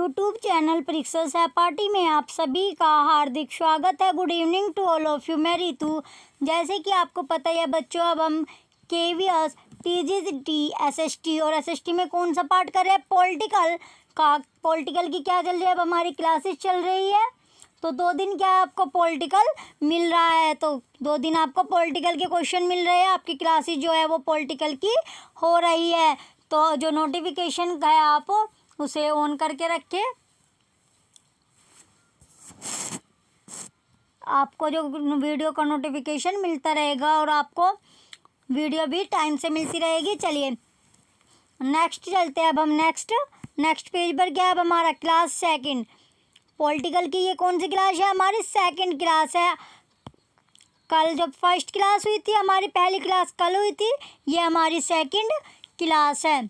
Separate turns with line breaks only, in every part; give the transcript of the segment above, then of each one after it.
YouTube channel परीक्षा सहपाठी में आप सभी का हार्दिक स्वागत है। Good evening to all of you. मैं रितु। जैसे कि आपको पता ही है बच्चों, अब हम केवीएस, टीजीटी, एसएसटी और एसएसटी में कौन सा पार्ट कर रहे हैं? पॉलिटिकल की क्या चल रही है? अब हमारी क्लासेस चल रही है। तो 2 दिन क्या है आपको पॉलिटिकल मिल रहा है, तो 2 दिन आपको पॉलिटिकल के क्वेश्चन मिल रहे हैं। आपकी क्लासेस जो है वो पॉलिटिकल की हो रही है। तो जो नोटिफिकेशन है आप उसे ऑन करके रखें। आपको जो वीडियो का नोटिफिकेशन मिलता रहेगा और आपको वीडियो भी टाइम से मिलती रहेगी। चलिए नेक्स्ट चलते हैं। अब हम नेक्स्ट पेज पर क्या है? अब हमारा क्लास सेकंड पॉलिटिकल की ये कौन सी क्लास है? हमारी सेकंड क्लास है। कल जब फर्स्ट क्लास हुई थी, हमारी पहली क्लास कल हुई थी, ये हमारी सेकंड क्लास है।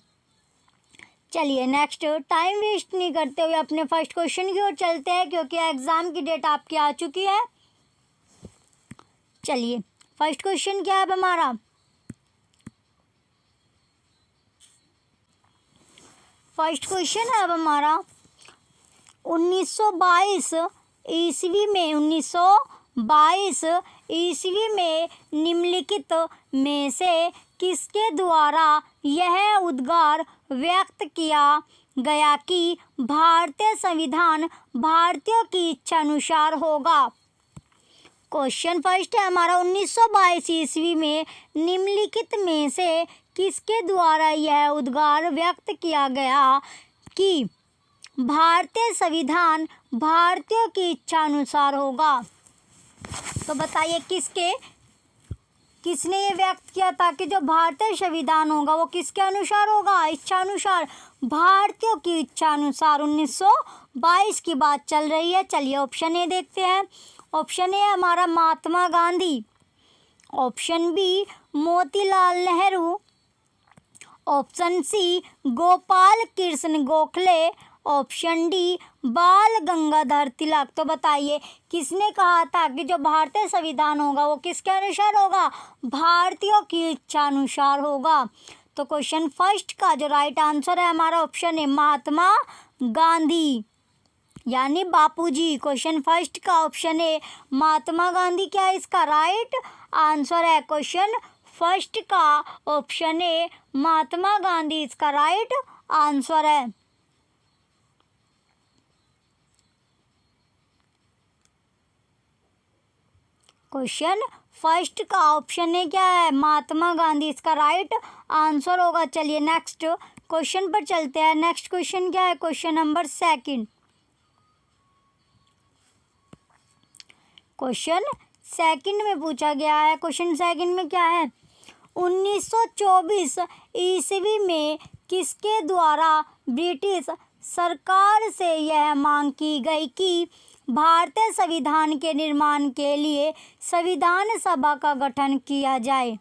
चलिए नेक्स्ट, टाइम वेस्ट नहीं करते हुए अपने फर्स्ट क्वेश्चन की ओर चलते हैं, क्योंकि एग्ज़ाम की डेट आपकी आ चुकी है। चलिए फर्स्ट क्वेश्चन क्या है अब हमारा? फर्स्ट क्वेश्चन है अब हमारा 1922 ईस्वी में निम्नलिखित में से किसके द्वारा यह उद्गार व्यक्त किया गया कि भारतीय संविधान भारतीयों की इच्छा अनुसार होगा? क्वेश्चन फर्स्ट है हमारा 1922 ईस्वी में निम्नलिखित में से किसके द्वारा यह उद्गार व्यक्त किया गया कि भारतीय संविधान भारतीयों की इच्छा अनुसार होगा? तो बताइए किसने ये व्यक्त किया था कि जो भारतीय संविधान होगा वो किसके अनुसार होगा? इच्छा अनुसार, भारतीयों की इच्छा अनुसार। 1922 की बात चल रही है। चलिए ऑप्शन ए देखते हैं। ऑप्शन ए हमारा Mahatma Gandhi, option B Motilal Nehru, option C Gopal Krishna Gokhale, option D Bal Gangadhar तिलक। तो बताइए किसने कहा था कि जो भारतीय संविधान होगा वो किसके अनुसार होगा? भारतीयों की इच्छा अनुसार होगा। तो क्वेश्चन फर्स्ट का जो राइट आंसर है हमारा ऑप्शन है महात्मा गांधी, यानी बापूजी। क्वेश्चन फर्स्ट का ऑप्शन है महात्मा गांधी क्या है इसका राइट आंसर है? क्वेश्चन फर्स्ट का ऑप्शन है महात्मा गांधी इसका राइट आंसर है। क्वेश्चन फर्स्ट का ऑप्शन है क्या है? महात्मा गांधी इसका राइट आंसर होगा। चलिए नेक्स्ट क्वेश्चन पर चलते हैं। नेक्स्ट क्वेश्चन क्या है? Question number second. Question second में पूछा गया है। क्वेश्चन सेकंड में क्या है? 1924 ईस्वी में किसके द्वारा ब्रिटिश सरकार से यह मांग की गई कि भारतीय संविधान के निर्माण के लिए संविधान सभा का गठन किया जाए?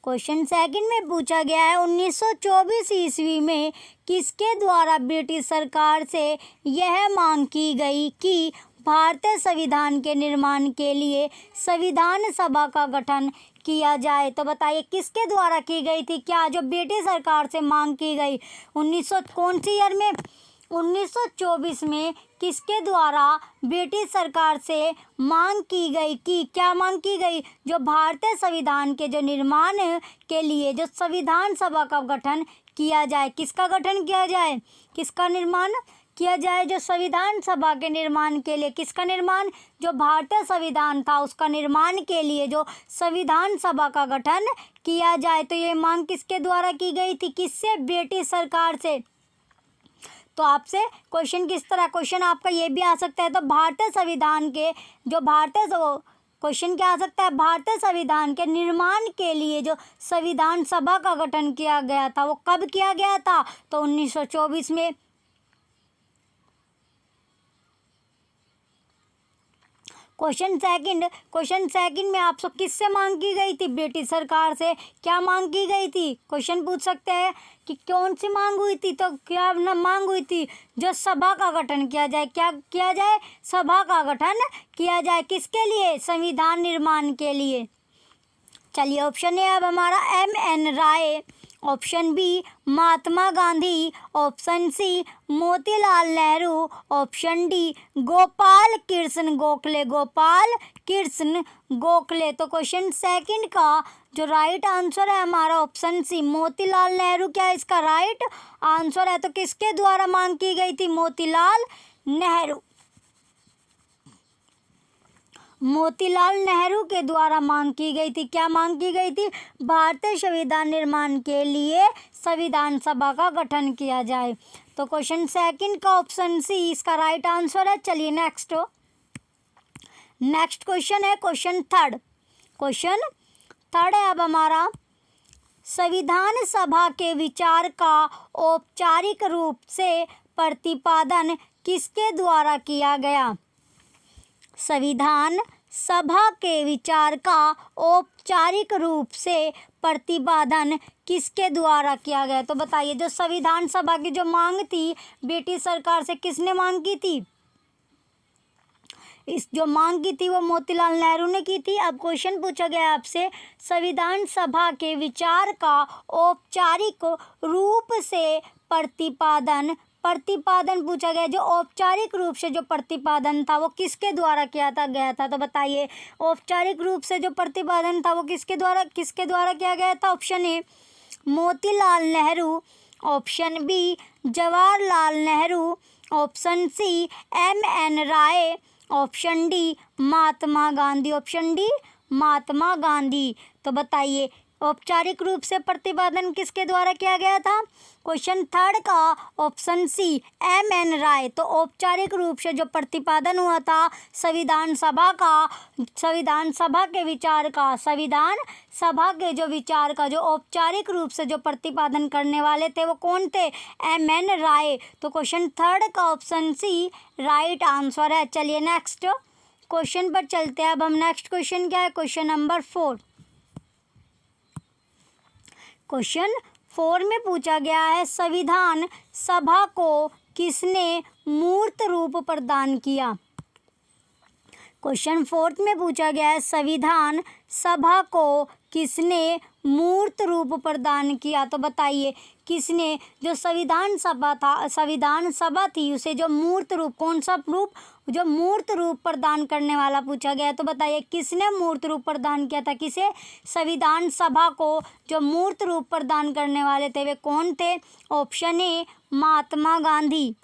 क्वेश्चन सेकंड में पूछा गया है 1924 ईस्वी में किसके द्वारा ब्रिटिश सरकार से यह मांग की गई कि भारतीय संविधान के निर्माण के लिए संविधान सभा का गठन किया जाए? तो बताइए किसके द्वारा की गई थी? क्या जो ब्रिटिश सरकार से मांग की गई 1900 कौन सी ईयर में? 1924 में किसके द्वारा ब्रिटिश सरकार से मांग की गई कि क्या मांग की गई? जो भारतीय संविधान के जो निर्माण के लिए जो संविधान सभा का गठन किया जाए। किसका गठन किया जाए? किसका निर्माण किया जाए? जो संविधान सभा के निर्माण के लिए। किसका निर्माण? जो भारतीय संविधान था उसका निर्माण के लिए जो संविधान सभा का गठन किया जाए। तो ये मांग किसके द्वारा की गई थी? किससे? ब्रिटिश सरकार से। तो आपसे क्वेश्चन किस तरह, क्वेश्चन आपका ये भी आ सकता है। तो भारतीय संविधान के जो क्वेश्चन क्या आ सकता है? भारतीय संविधान के निर्माण के लिए जो संविधान सभा का गठन किया गया था वो कब किया गया था? तो 1924 में। क्वेश्चन सेकंड में आपसे किससे मांग की गई थी? ब्रिटिश सरकार से। क्या मांग की गई थी? क्वेश्चन पूछ सकते हैं कि कौन सी मांग हुई थी? तो क्या मांग हुई थी? जो सभा का गठन किया जाए। क्या किया जाए? सभा का गठन किया जाए। किसके लिए? संविधान निर्माण के लिए। चलिए ऑप्शन ए अब हमारा M.N. Roy, option B Mahatma Gandhi, option C Motilal Nehru, option D Gopal Krishna Gokhale, Gopal Krishna Gokhale. तो क्वेश्चन सेकंड का जो राइट आंसर है हमारा ऑप्शन सी मोतीलाल नेहरू क्या है इसका राइट आंसर है। तो किसके द्वारा मांग की गई थी? मोतीलाल नेहरू, मोतीलाल नेहरू के द्वारा मांग की गई थी। क्या मांग की गई थी? भारतीय संविधान निर्माण के लिए संविधान सभा का गठन किया जाए। तो क्वेश्चन सेकंड का ऑप्शन सी इसका राइट आंसर है। चलिए नेक्स्ट क्वेश्चन है क्वेश्चन थर्ड है अब हमारा संविधान सभा के विचार का औपचारिक रूप से प्रतिपादन किसके द्वारा किया गया? संविधान सभा के विचार का औपचारिक रूप से प्रतिपादन किसके द्वारा किया गया? तो बताइए, जो संविधान सभा की जो मांग थी ब्रिटिश सरकार से किसने मांग की थी? इस जो मांग की थी वो मोतीलाल नेहरू ने की थी। अब क्वेश्चन पूछा गया आपसे संविधान सभा के विचार का औपचारिक रूप से प्रतिपादन पूछा गया। जो औपचारिक रूप से जो प्रतिपादन था वो किसके द्वारा किया गया था? तो बताइए, औपचारिक रूप से जो प्रतिपादन था वो किसके द्वारा किया गया था? Option A Motilal Nehru, option B Jawaharlal Nehru, option C M.N. Roy, option D Mahatma Gandhi, option D Mahatma Gandhi. तो बताइए औपचारिक रूप से प्रतिपादन किसके द्वारा किया गया था? क्वेश्चन थर्ड का ऑप्शन सी M.N. राय। तो औपचारिक रूप से जो प्रतिपादन हुआ था संविधान सभा के विचार का जो औपचारिक रूप से जो प्रतिपादन करने वाले थे वो कौन थे? M.N. राय। तो क्वेश्चन थर्ड का ऑप्शन सी राइट आंसर है। चलिए नेक्स्ट क्वेश्चन पर चलते हैं। अब हम नेक्स्ट क्वेश्चन क्या है? Question number 4। क्वेश्चन 4 में पूछा गया है संविधान सभा को किसने मूर्त रूप प्रदान किया? क्वेश्चन 4 में पूछा गया है संविधान सभा को किसने मूर्त रूप प्रदान किया? तो बताइए किसने? जो संविधान सभा थी उसे जो मूर्त रूप, कौन सा रूप? जो मूर्त रूप प्रदान करने वाला पूछा गया है। तो बताइए किसने मूर्त रूप प्रदान किया था? किसे? संविधान सभा को जो मूर्त रूप प्रदान करने वाले थे वे कौन थे? Option A Mahatma Gandhi,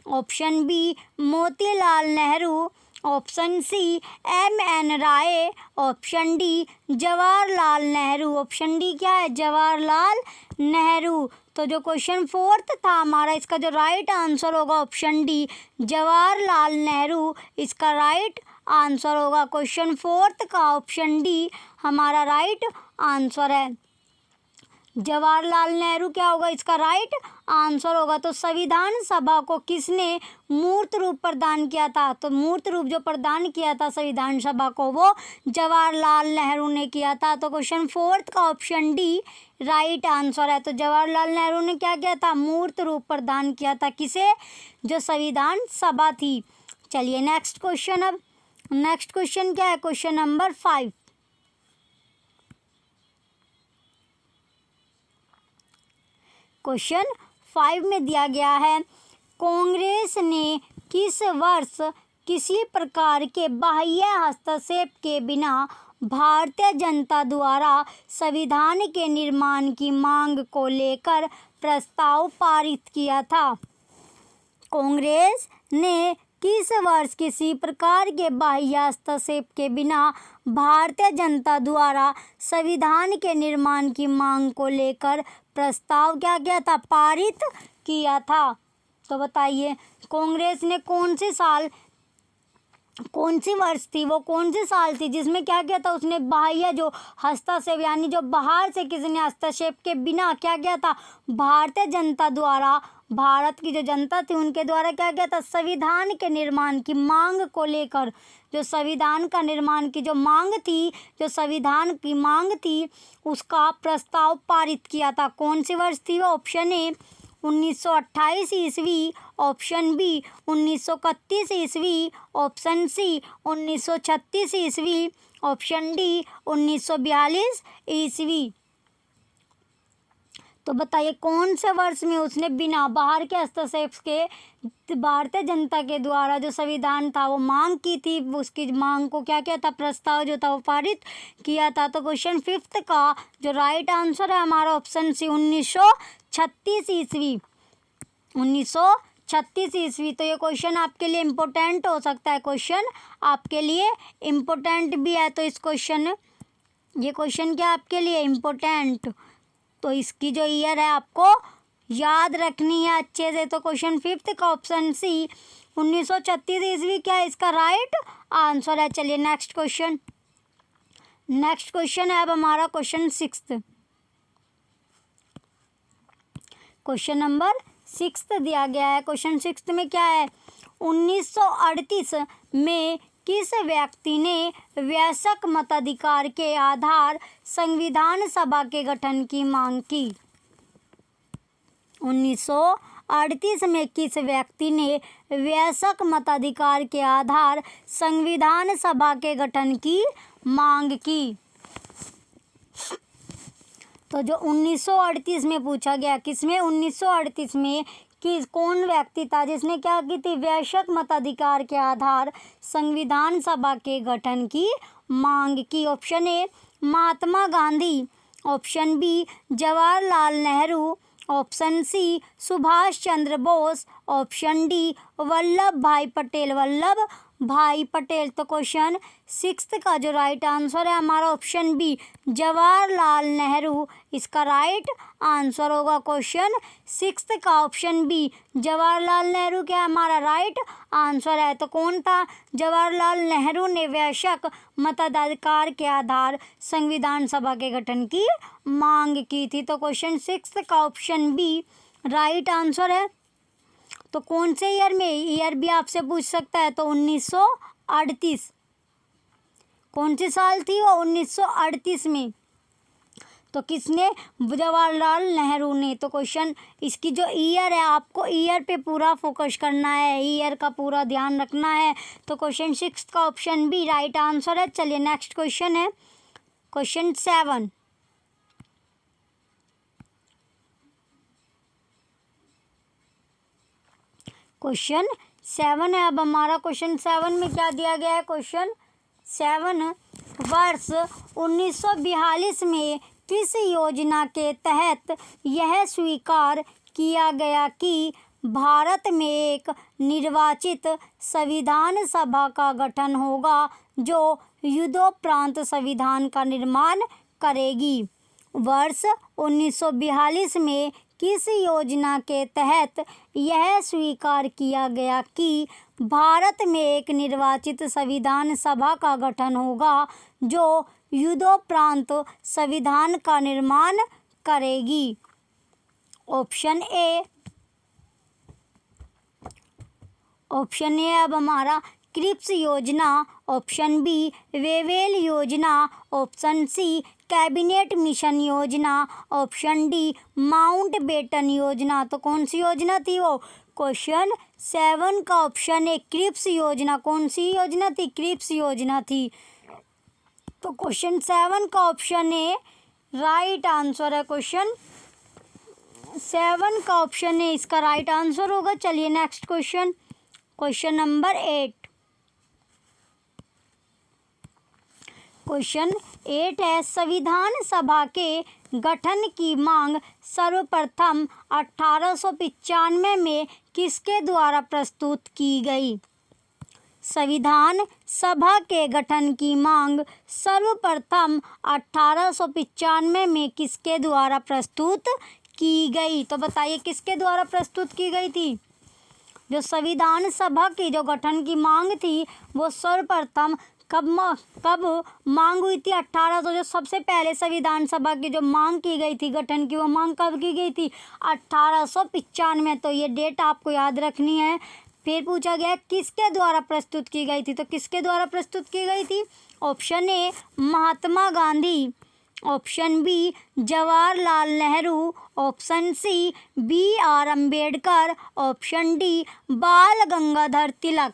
option B Motilal Nehru, option C M.N. Roy, option D Jawaharlal Nehru. Option D क्या है? जवाहरलाल नेहरू। तो जो क्वेश्चन 4 था हमारा इसका जो राइट आंसर होगा ऑप्शन डी जवाहरलाल नेहरू इसका राइट आंसर होगा। क्वेश्चन 4 का ऑप्शन डी हमारा राइट आंसर है। जवाहरलाल नेहरू क्या होगा? इसका राइट आंसर होगा। तो संविधान सभा को किसने मूर्त रूप प्रदान किया था? तो मूर्त रूप जो प्रदान किया था संविधान सभा को वो जवाहरलाल नेहरू ने किया था। तो क्वेश्चन 4 का ऑप्शन डी राइट आंसर है। तो जवाहरलाल नेहरू ने क्या किया था? मूर्त रूप प्रदान किया था। किसे? जो संविधान सभा थी। चलिए नेक्स्ट क्वेश्चन। अब नेक्स्ट क्वेश्चन क्या है? Question number 5। क्वेश्चन 5 में दिया गया है कांग्रेस ने किस वर्ष किसी प्रकार के बाह्य हस्तक्षेप के बिना भारतीय जनता द्वारा संविधान के निर्माण की मांग को लेकर प्रस्ताव पारित किया था? कांग्रेस ने किस वर्ष किसी प्रकार के बाह्य हस्तक्षेप के बिना भारतीय जनता द्वारा संविधान के निर्माण की मांग को लेकर प्रस्ताव क्या किया था? पारित किया था। तो बताइए कांग्रेस ने कौन सी वर्ष थी, वो कौन सी साल थी जिसमें क्या किया था? उसने बाह्य जो हस्तक्षेप यानी जो बाहर से किसी ने हस्तक्षेप के बिना क्या किया था? भारतीय जनता द्वारा, भारत की जो जनता थी उनके द्वारा क्या किया था? संविधान के निर्माण की मांग को लेकर, जो संविधान का निर्माण की जो मांग थी, जो संविधान की मांग थी उसका प्रस्ताव पारित किया था। कौन सी वर्ष थी वो? ऑप्शन ए 1928 ईस्वी, ऑप्शन बी 1931 ईस्वी, ऑप्शन सी 1936 ईस्वी, ऑप्शन डी 1942 ईस्वी। तो बताइए कौन से वर्ष में उसने बिना बाहर के हस्तक्षेप के भारतीय जनता के द्वारा जो संविधान था वो मांग की थी, उसकी मांग को क्या किया था, प्रस्ताव जो था वो पारित किया था। तो क्वेश्चन 5 का जो राइट आंसर है हमारा ऑप्शन सी 1936 ईस्वी, 1936 ईस्वी। तो ये क्वेश्चन आपके लिए इम्पोर्टेंट हो सकता है, क्वेश्चन आपके लिए इम्पोर्टेंट भी है। तो इस क्वेश्चन ये क्वेश्चन क्या आपके लिए इम्पोर्टेंट, तो इसकी जो ईयर है आपको याद रखनी है अच्छे से। तो क्वेश्चन 5 का ऑप्शन सी 1936 ईस्वी क्या है इसका राइट आंसर है। चलिए नेक्स्ट क्वेश्चन है अब हमारा क्वेश्चन 6। क्वेश्चन नंबर 6 दिया गया है। क्वेश्चन 6 में क्या है, 1938 में किस व्यक्ति ने वयस्क मताधिकार के आधार संविधान सभा के गठन की मांग की। 1938 में किस व्यक्ति ने वयस्क मताधिकार के आधार संविधान सभा के गठन की मांग की। तो जो 1938 में पूछा गया, किसमें 1938 में कि कौन व्यक्ति था जिसने क्या की थी, वयस्क मताधिकार के आधार संविधान सभा के गठन की मांग की। Option A Mahatma Gandhi, option B Jawaharlal Nehru, option C Subhash Chandra Bose, option D Vallabhbhai Patel. तो क्वेश्चन 6 का जो राइट आंसर है हमारा ऑप्शन बी जवाहरलाल नेहरू, इसका राइट आंसर होगा। क्वेश्चन 6 का ऑप्शन बी जवाहरलाल नेहरू क्या हमारा राइट आंसर है। तो कौन था, जवाहरलाल नेहरू ने वयस्क मताधिकार के आधार संविधान सभा के गठन की मांग की थी। तो क्वेश्चन 6 का ऑप्शन बी राइट आंसर है। तो कौन से ईयर में, ईयर भी आपसे पूछ सकता है। तो 1938, कौन सी साल थी वो, 1938 में। तो किसने, जवाहरलाल नेहरू ने। तो क्वेश्चन इसकी जो ईयर है आपको ईयर पे पूरा फोकस करना है, ईयर का पूरा ध्यान रखना है। तो क्वेश्चन 6 का ऑप्शन बी राइट आंसर है। चलिए नेक्स्ट क्वेश्चन है क्वेश्चन 7। क्वेश्चन 7 है अब हमारा। क्वेश्चन 7 में क्या दिया गया है, क्वेश्चन 7 वर्ष 1942 में किस योजना के तहत यह स्वीकार किया गया कि भारत में एक निर्वाचित संविधान सभा का गठन होगा जो युद्धोपरांत संविधान का निर्माण करेगी। वर्ष 1942 में किस योजना के तहत यह स्वीकार किया गया कि भारत में एक निर्वाचित संविधान सभा का गठन होगा जो युद्धोपरांत संविधान का निर्माण करेगी। ऑप्शन ए अब हमारा क्रिप्स योजना, ऑप्शन बी वेवेल योजना, ऑप्शन सी कैबिनेट मिशन योजना, ऑप्शन डी माउंटबेटन योजना। तो कौन सी योजना थी वो, क्वेश्चन 7 का ऑप्शन है क्रिप्स योजना। कौन सी योजना थी, क्रिप्स योजना थी। तो क्वेश्चन 7 का ऑप्शन ए राइट आंसर है। क्वेश्चन 7 का ऑप्शन ए इसका राइट आंसर होगा। चलिए next question, question number 8। Question 8 है, संविधान सभा के गठन की मांग सर्वप्रथम 1895 में किसके द्वारा प्रस्तुत की गई। संविधान सभा के गठन की मांग सर्वप्रथम 1895 में किसके द्वारा प्रस्तुत की गई। तो बताइए किसके द्वारा प्रस्तुत की गई थी। जो संविधान सभा की जो गठन की मांग थी वो सर्वप्रथम कब मांग हुई थी, 1800। जो सबसे पहले संविधान सभा की जो मांग की गई थी गठन की, वो मांग कब की गई थी, 1895। तो ये डेट आपको याद रखनी है। फिर पूछा गया किसके द्वारा प्रस्तुत की गई थी। तो किसके द्वारा प्रस्तुत की गई थी, option A Mahatma Gandhi, option B Jawaharlal Nehru, option C BR Ambedkar, option D Bal Gangadhar तिलक।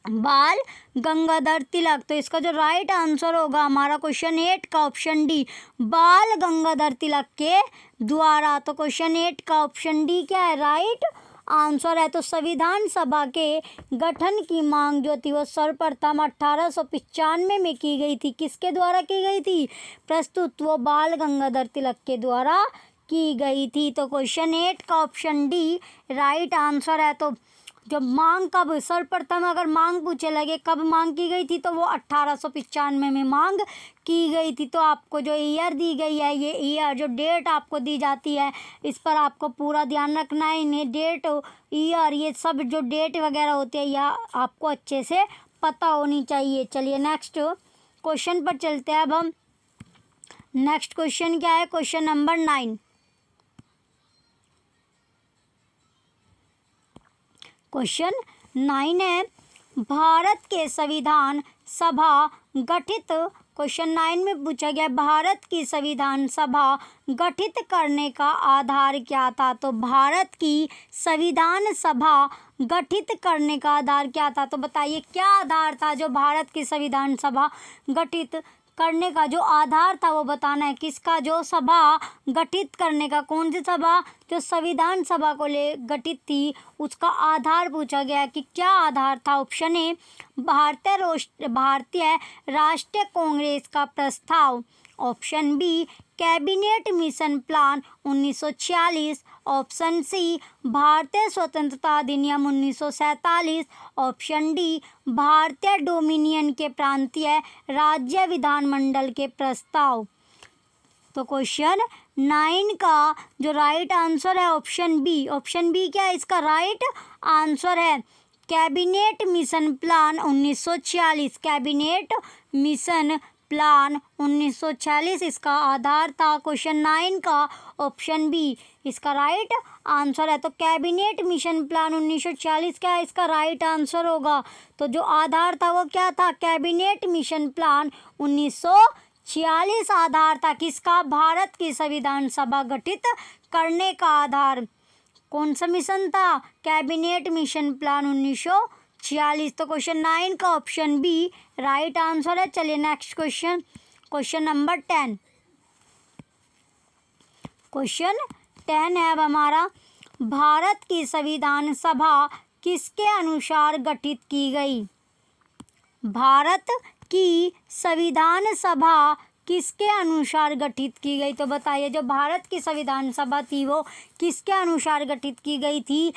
बाल गंगाधर तिलक। तो इसका जो राइट आंसर होगा हमारा क्वेश्चन 8 का ऑप्शन डी बाल गंगाधर तिलक के द्वारा। तो क्वेश्चन 8 का ऑप्शन डी क्या है, राइट आंसर है। तो संविधान सभा के गठन की मांग जो थी वो सर्वप्रथम 1895 में की गई थी। किसके द्वारा की गई थी, प्रस्तुत वो बाल गंगाधर तिलक के द्वारा की गई थी। तो क्वेश्चन 8 का ऑप्शन डी राइट आंसर है। तो जब मांग कब, सर्वप्रथम अगर मांग पूछे लगे कब मांग की गई थी, तो वो 1895 में मांग की गई थी। तो आपको जो ईयर दी गई है, ये ईयर जो डेट आपको दी जाती है, इस पर आपको पूरा ध्यान रखना है। इन्हें डेट, ईयर, ये सब जो डेट वगैरह होती है यह आपको अच्छे से पता होनी चाहिए। चलिए नेक्स्ट क्वेश्चन पर चलते हैं अब हम। नेक्स्ट क्वेश्चन क्या है, क्वेश्चन नंबर 9। क्वेश्चन 9 है, भारत के संविधान सभा गठित, क्वेश्चन 9 में पूछा गया भारत की संविधान सभा गठित करने का आधार क्या था। तो भारत की संविधान सभा गठित करने का आधार क्या था, तो बताइए क्या आधार था जो भारत की संविधान सभा गठित करने का जो आधार था वो बताना है। किसका, जो सभा गठित करने का, कौन सी सभा, जो संविधान सभा को ले गठित थी उसका आधार पूछा गया कि क्या आधार था। ऑप्शन ए भारतीय राष्ट्रीय कांग्रेस का प्रस्ताव, option B cabinet mission plan 1946, option C भारतीय स्वतंत्रता अधिनियम 1947, ऑप्शन डी भारतीय डोमिनियन के प्रांतीय राज्य विधानमंडल के प्रस्ताव। तो क्वेश्चन 9 का जो राइट आंसर है ऑप्शन बी। ऑप्शन बी क्या है, इसका राइट आंसर है cabinet mission plan 1946। Cabinet mission plan 1946 इसका आधार था। क्वेश्चन 9 का ऑप्शन बी इसका राइट आंसर है। तो कैबिनेट मिशन प्लान 1946 क्या है, इसका राइट आंसर होगा। तो जो आधार था वो क्या था, कैबिनेट मिशन प्लान 1946 आधार था। किसका, भारत की संविधान सभा गठित करने का आधार। कौन सा मिशन था, कैबिनेट मिशन प्लान 1946। तो क्वेश्चन 9 का ऑप्शन बी राइट आंसर है। चलिए next question, question number 10। Question 10 है अब हमारा, भारत की संविधान सभा किसके अनुसार गठित की गई। भारत की संविधान सभा किसके अनुसार गठित की गई। तो बताइए जो भारत की संविधान सभा थी वो किसके अनुसार गठित की गई थी।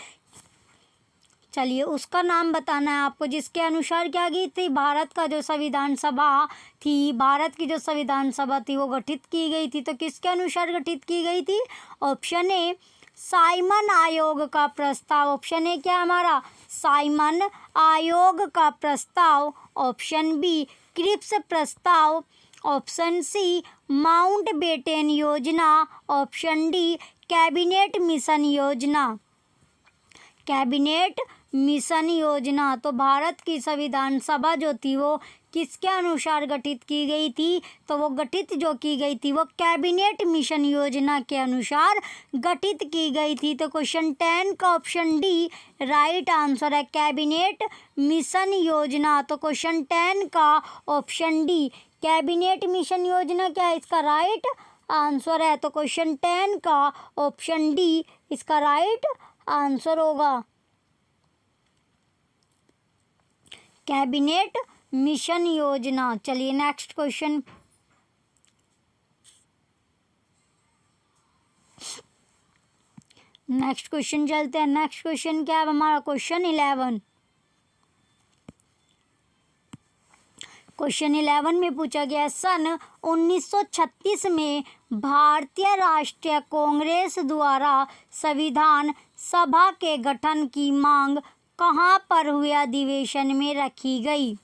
चलिए उसका नाम बताना है आपको, जिसके अनुसार क्या की थी, भारत का जो संविधान सभा थी, भारत की जो संविधान सभा थी वो गठित की गई थी। तो किसके अनुसार गठित की गई थी, ऑप्शन ए साइमन आयोग का प्रस्ताव। ऑप्शन ए क्या हमारा, साइमन आयोग का प्रस्ताव, ऑप्शन बी क्रिप्स प्रस्ताव, ऑप्शन सी माउंटबेटन योजना, ऑप्शन डी कैबिनेट मिशन योजना। कैबिनेट मिशन योजना। तो भारत की संविधान सभा जो थी वो किसके अनुसार गठित की गई थी, तो वो गठित जो की गई थी वो कैबिनेट मिशन योजना के अनुसार गठित की गई थी। तो क्वेश्चन 10 का ऑप्शन डी राइट आंसर है, कैबिनेट मिशन योजना। तो क्वेश्चन 10 का ऑप्शन डी कैबिनेट मिशन योजना क्या है, इसका राइट आंसर है। तो क्वेश्चन 10 का ऑप्शन डी इसका राइट आंसर होगा, कैबिनेट मिशन योजना। चलिए नेक्स्ट क्वेश्चन, नेक्स्ट क्वेश्चन चलते हैं। नेक्स्ट क्वेश्चन क्या है हमारा, क्वेश्चन 11। क्वेश्चन 11 में पूछा गया सन 1936 में भारतीय राष्ट्रीय कांग्रेस द्वारा संविधान सभा के गठन की मांग कहाँ पर हुए अधिवेशन में रखी गई।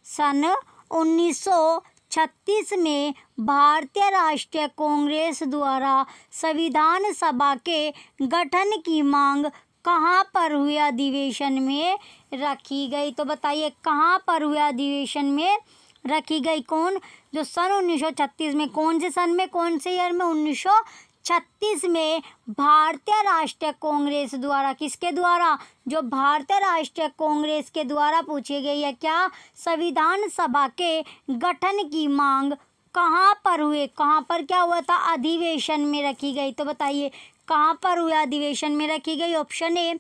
सन 1936 में भारतीय राष्ट्रीय कांग्रेस द्वारा संविधान सभा के गठन की मांग कहाँ पर हुए अधिवेशन में रखी गई। तो बताइए कहाँ पर हुए अधिवेशन में रखी गई। कौन? जो सन 1936 में, कौन से सन में, कौन से ईयर में? 1936 में भारतीय राष्ट्रीय कांग्रेस द्वारा, किसके द्वारा? जो भारतीय राष्ट्रीय कांग्रेस के द्वारा पूछी गई है क्या? संविधान सभा के गठन की मांग कहाँ पर हुए? कहाँ पर क्या हुआ था? अधिवेशन में रखी गई। तो बताइए कहाँ पर हुआ? अधिवेशन में रखी गई। Option A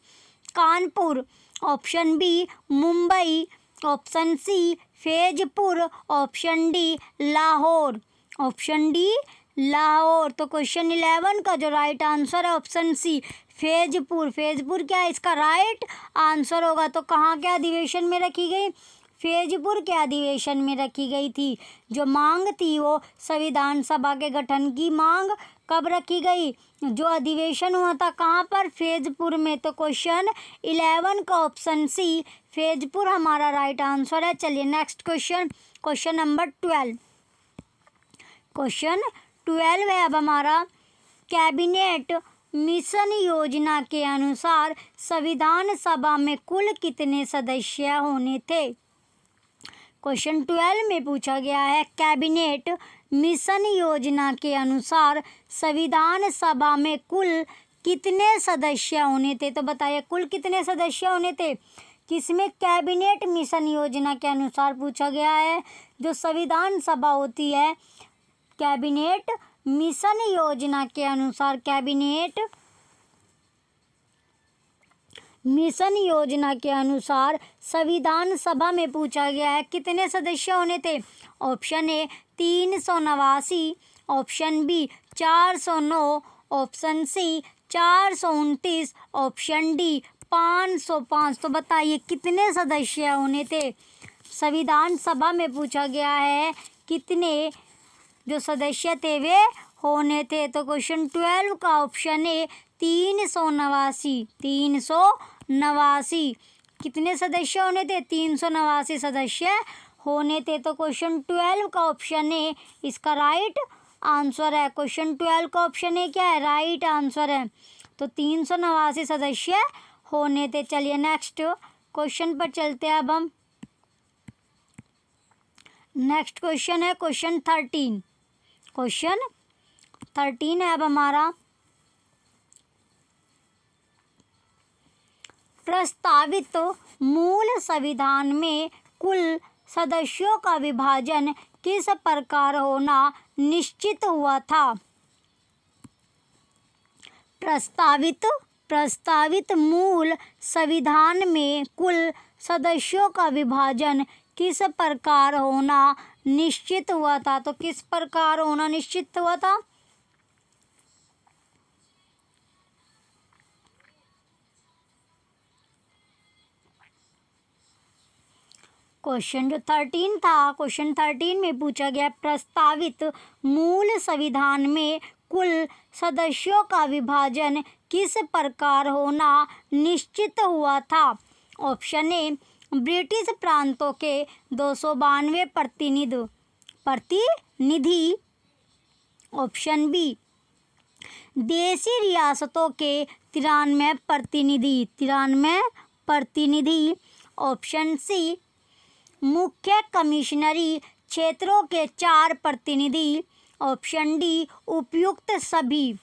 Kanpur, option B Mumbai, option C Faizpur, option D Lahore. Option D Lahore. तो क्वेश्चन 11 का जो राइट आंसर है ऑप्शन सी फैजपुर। फैजपुर क्या है इसका राइट आंसर होगा। तो कहाँ के अधिवेशन में रखी गई? फैजपुर के अधिवेशन में रखी गई थी। जो मांग थी वो संविधान सभा के गठन की मांग कब रखी गई? जो अधिवेशन हुआ था कहाँ पर? फैजपुर में। तो क्वेश्चन 11 का ऑप्शन सी फैजपुर हमारा राइट आंसर है। चलिए next question, question number 12। Question 12 है अब हमारा, कैबिनेट मिशन योजना के अनुसार संविधान सभा में कुल कितने सदस्य होने थे? क्वेश्चन 12 में पूछा गया है, कैबिनेट मिशन योजना के अनुसार संविधान सभा में कुल कितने सदस्य होने थे? तो बताइए कुल कितने सदस्य होने थे? किसमें? कैबिनेट मिशन योजना के अनुसार पूछा गया है। जो संविधान सभा होती है, कैबिनेट मिशन योजना के अनुसार, कैबिनेट मिशन योजना के अनुसार संविधान सभा में पूछा गया है कितने सदस्य होने थे? Option A 389, option B 409, option C 429, option D 505। तो बताइए कितने सदस्य होने थे? संविधान सभा में पूछा गया है कितने जो सदस्य थे वे होने थे। तो क्वेश्चन 12 का ऑप्शन ए 389। 389 कितने सदस्य होने थे? 389 सदस्य होने थे। तो क्वेश्चन 12 का ऑप्शन ए इसका राइट आंसर है। क्वेश्चन 12 का ऑप्शन ए क्या है? राइट आंसर है। तो 389 सदस्य होने थे। चलिए नेक्स्ट क्वेश्चन पर चलते हैं अब हम। नेक्स्ट क्वेश्चन है क्वेश्चन 13। क्वेश्चन 13 है अब हमारा, प्रस्तावित मूल संविधान में कुल सदस्यों का विभाजन किस प्रकार होना निश्चित हुआ था? प्रस्तावित मूल संविधान में कुल सदस्यों का विभाजन किस प्रकार होना निश्चित हुआ था? तो किस प्रकार होना निश्चित हुआ था? क्वेश्चन जो 13 था, क्वेश्चन 13 में पूछा गया प्रस्तावित मूल संविधान में कुल सदस्यों का विभाजन किस प्रकार होना निश्चित हुआ था? ऑप्शन ए ब्रिटिश प्रांतों के 292 प्रतिनिधि, ऑप्शन बी देशी रियासतों के 93 प्रतिनिधि, ऑप्शन सी मुख्य कमिश्नरी क्षेत्रों के 4 प्रतिनिधि, ऑप्शन डी उपयुक्त सभी।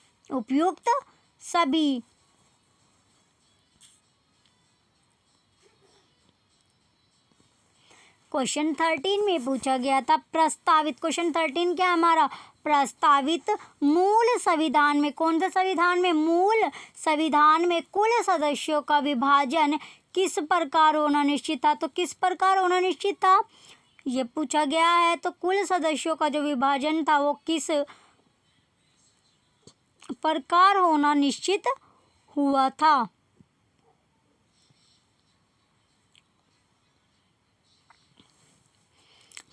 क्वेश्चन 13 में पूछा गया था प्रस्तावित, क्वेश्चन 13 क्या हमारा? प्रस्तावित मूल संविधान में, कौन सा संविधान में? मूल संविधान में कुल सदस्यों का विभाजन किस प्रकार होना निश्चित था? तो किस प्रकार होना निश्चित था ये पूछा गया है। तो कुल सदस्यों का जो विभाजन था वो किस प्रकार होना निश्चित हुआ था?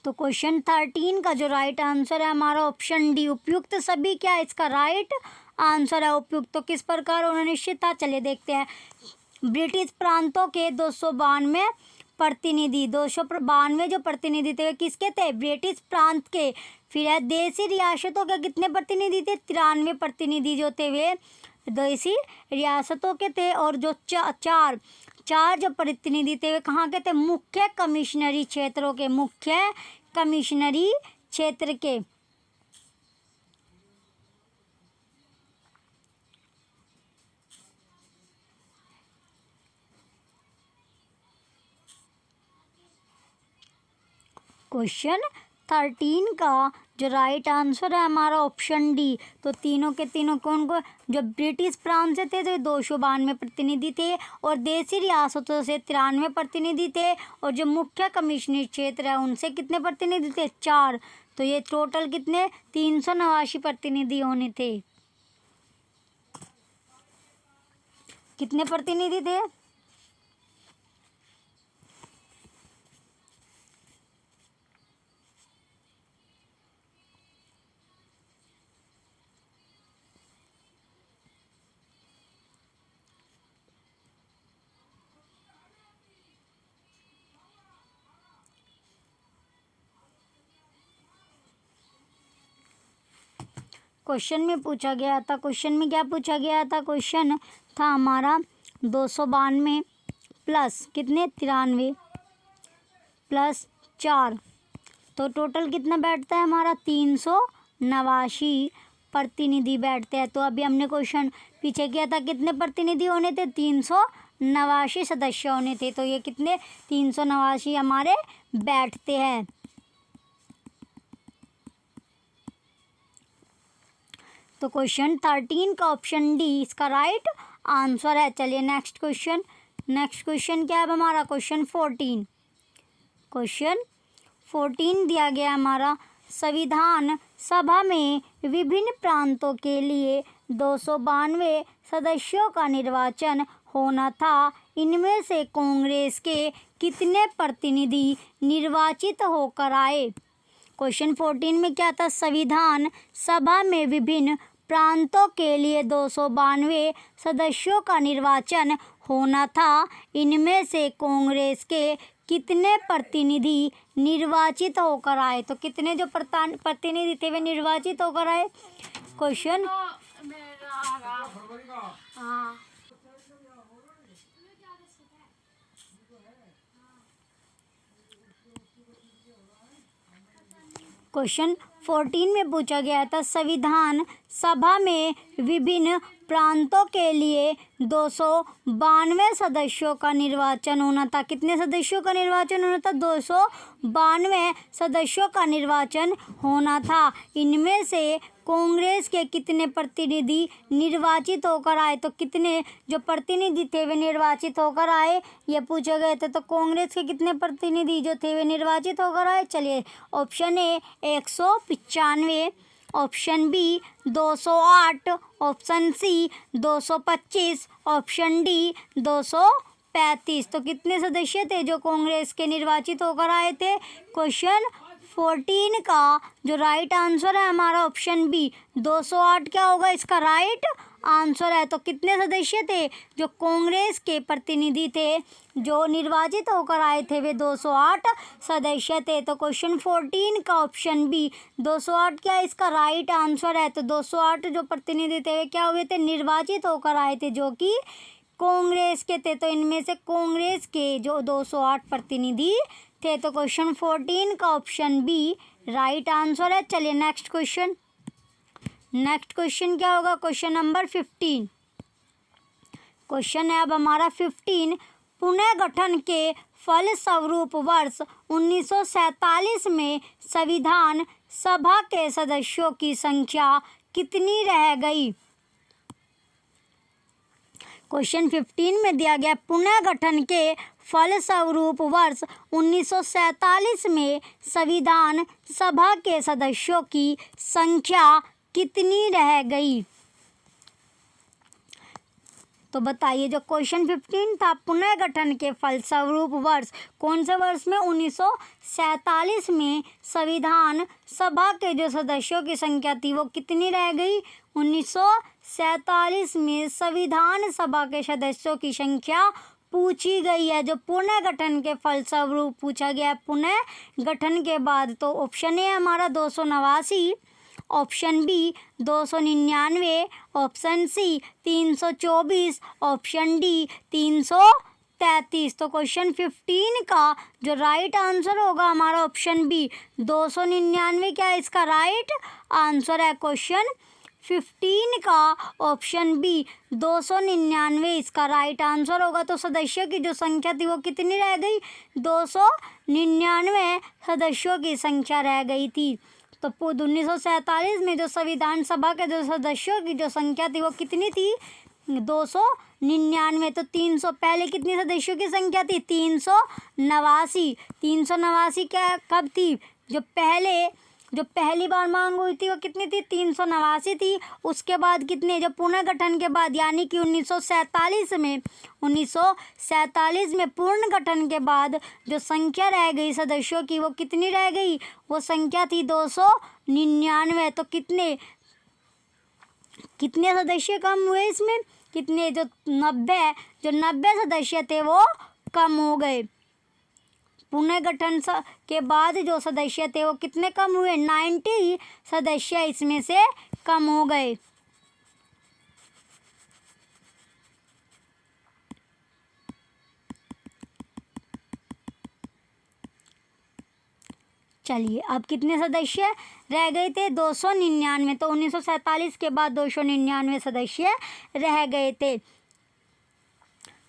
तो क्वेश्चन 13 का जो राइट आंसर है हमारा ऑप्शन डी उपयुक्त सभी क्या है इसका राइट आंसर है। उपयुक्त तो किस प्रकार होना निश्चित था? चलिए देखते हैं। ब्रिटिश प्रांतों के 292 प्रतिनिधि, 292 जो प्रतिनिधि थे किसके थे? ब्रिटिश प्रांत के। फिर है देशी रियासतों के कितने प्रतिनिधि थे? 93 प्रतिनिधि जो थे वे देशी रियासतों के थे। और जो चार जो प्रतिनिधि थे वे कहाँ के थे? मुख्य कमिश्नरी क्षेत्रों के। मुख्य कमिश्नरी क्षेत्र के। क्वेश्चन 13 का जो राइट आंसर है हमारा ऑप्शन डी। तो तीनों के तीनों कौन को, जो ब्रिटिश प्रांत से थे तो 292 प्रतिनिधि थे, और देशी रियासतों से 93 प्रतिनिधि थे, और जो मुख्य कमिश्नरी क्षेत्र है उनसे कितने प्रतिनिधि थे, 4। तो ये टोटल कितने 389 प्रतिनिधि होने थे। कितने प्रतिनिधि थे, क्वेश्चन में पूछा गया था। क्वेश्चन में क्या पूछा गया था, क्वेश्चन था हमारा 292 प्लस कितने 93 प्लस 4, तो टोटल कितना बैठता है हमारा 389 प्रतिनिधि बैठते हैं। तो अभी हमने क्वेश्चन पीछे किया था, कितने प्रतिनिधि होने थे, 389 सदस्य होने थे। तो ये कितने 389 हमारे बैठते हैं। तो क्वेश्चन 13 का ऑप्शन डी इसका राइट आंसर है। चलिए नेक्स्ट क्वेश्चन क्या है हमारा, क्वेश्चन 14। क्वेश्चन 14 दिया गया हमारा, संविधान सभा में विभिन्न प्रांतों के लिए 292 सदस्यों का निर्वाचन होना था। इनमें से कांग्रेस के कितने प्रतिनिधि निर्वाचित होकर आए। क्वेश्चन 14 में क्या था, संविधान सभा में विभिन्न प्रांतों के लिए 292 सदस्यों का निर्वाचन होना था। इनमें से कांग्रेस के कितने प्रतिनिधि निर्वाचित होकर आए। तो कितने जो प्रतिनिधि थे वे निर्वाचित होकर आए। क्वेश्चन क्वेश्चन 14 में पूछा गया था, संविधान सभा में विभिन्न प्रांतों के लिए 292 सदस्यों का निर्वाचन होना था। कितने सदस्यों का निर्वाचन होना था, 292 सदस्यों का निर्वाचन होना था। इनमें से कांग्रेस के कितने प्रतिनिधि निर्वाचित होकर आए। तो कितने जो प्रतिनिधि थे वे निर्वाचित होकर आए, ये पूछे गए थे। तो कांग्रेस के कितने प्रतिनिधि जो थे वे निर्वाचित होकर आए। चलिए option A 195, option B 208, option C 225, option D 235। तो कितने सदस्य थे जो कांग्रेस के निर्वाचित होकर आए थे। क्वेश्चन 14 का जो राइट आंसर है हमारा ऑप्शन बी 208 क्या होगा इसका राइट आंसर है। तो कितने सदस्य थे जो कांग्रेस के प्रतिनिधि थे जो निर्वाचित होकर आए थे वे 208 सदस्य थे। तो क्वेश्चन 14 का ऑप्शन बी 208 क्या इसका राइट आंसर है। तो 208 जो प्रतिनिधि थे वे क्या हुए थे, निर्वाचित होकर आए थे जो कि कांग्रेस के थे। तो इनमें से कांग्रेस के जो 208 प्रतिनिधि थे। तो क्वेश्चन 14 का ऑप्शन बी राइट आंसर है। चलिए नेक्स्ट क्वेश्चन क्या होगा, क्वेश्चन नंबर 15। क्वेश्चन है अब हमारा 15, पुनर्गठन के फलस्वरूप वर्ष 1947 में संविधान सभा के सदस्यों की संख्या कितनी रह गई। क्वेश्चन 15 में दिया गया, पुनर्गठन के फलस्वरूप वर्ष 1947 में संविधान सभा के सदस्यों की संख्या कितनी रह गई। तो बताइए जो क्वेश्चन 15 था, पुनर्गठन के फलस्वरूप वर्ष कौन से वर्ष में, 1947 में संविधान सभा के जो सदस्यों की संख्या थी वो कितनी रह गई। 1947 में संविधान सभा के सदस्यों की संख्या पूछी गई है। जो पुनर्गठन के फलस्वरूप पूछा गया पुनर्गठन के बाद, तो ऑप्शन ए हमारा 289, option B 299, option C 324, option D 323। 33। तो क्वेश्चन 15 का जो राइट आंसर होगा हमारा ऑप्शन बी 299 क्या है इसका राइट आंसर है। क्वेश्चन 15 का ऑप्शन बी 299 इसका राइट आंसर होगा। तो सदस्यों की जो संख्या थी वो कितनी रह गई 299 सदस्यों की संख्या रह गई थी। तो 1947 में जो संविधान सभा के जो सदस्यों की जो संख्या थी वो कितनी थी 299। तो 300 पहले कितनी सदस्यों की संख्या थी 389। 389 क्या कब थी जो पहली बार मांग हुई थी वो कितनी थी 389 थी। उसके बाद कितने जो पुनर्गठन के बाद यानी कि 1947 में पुनर्गठन के बाद जो संख्या रह गई सदस्यों की वो कितनी रह गई वो संख्या थी 299। तो कितने सदस्य कम हुए इसमें कितने जो 90 सदस्य थे वो कम हो गए। पुनर्गठन के बाद जो सदस्य थे वो कितने कम हुए 90 सदस्य इसमें से कम हो गए। चलिए अब कितने सदस्य रह गए थे 299। तो 1947 के बाद 299 सदस्य रह गए थे।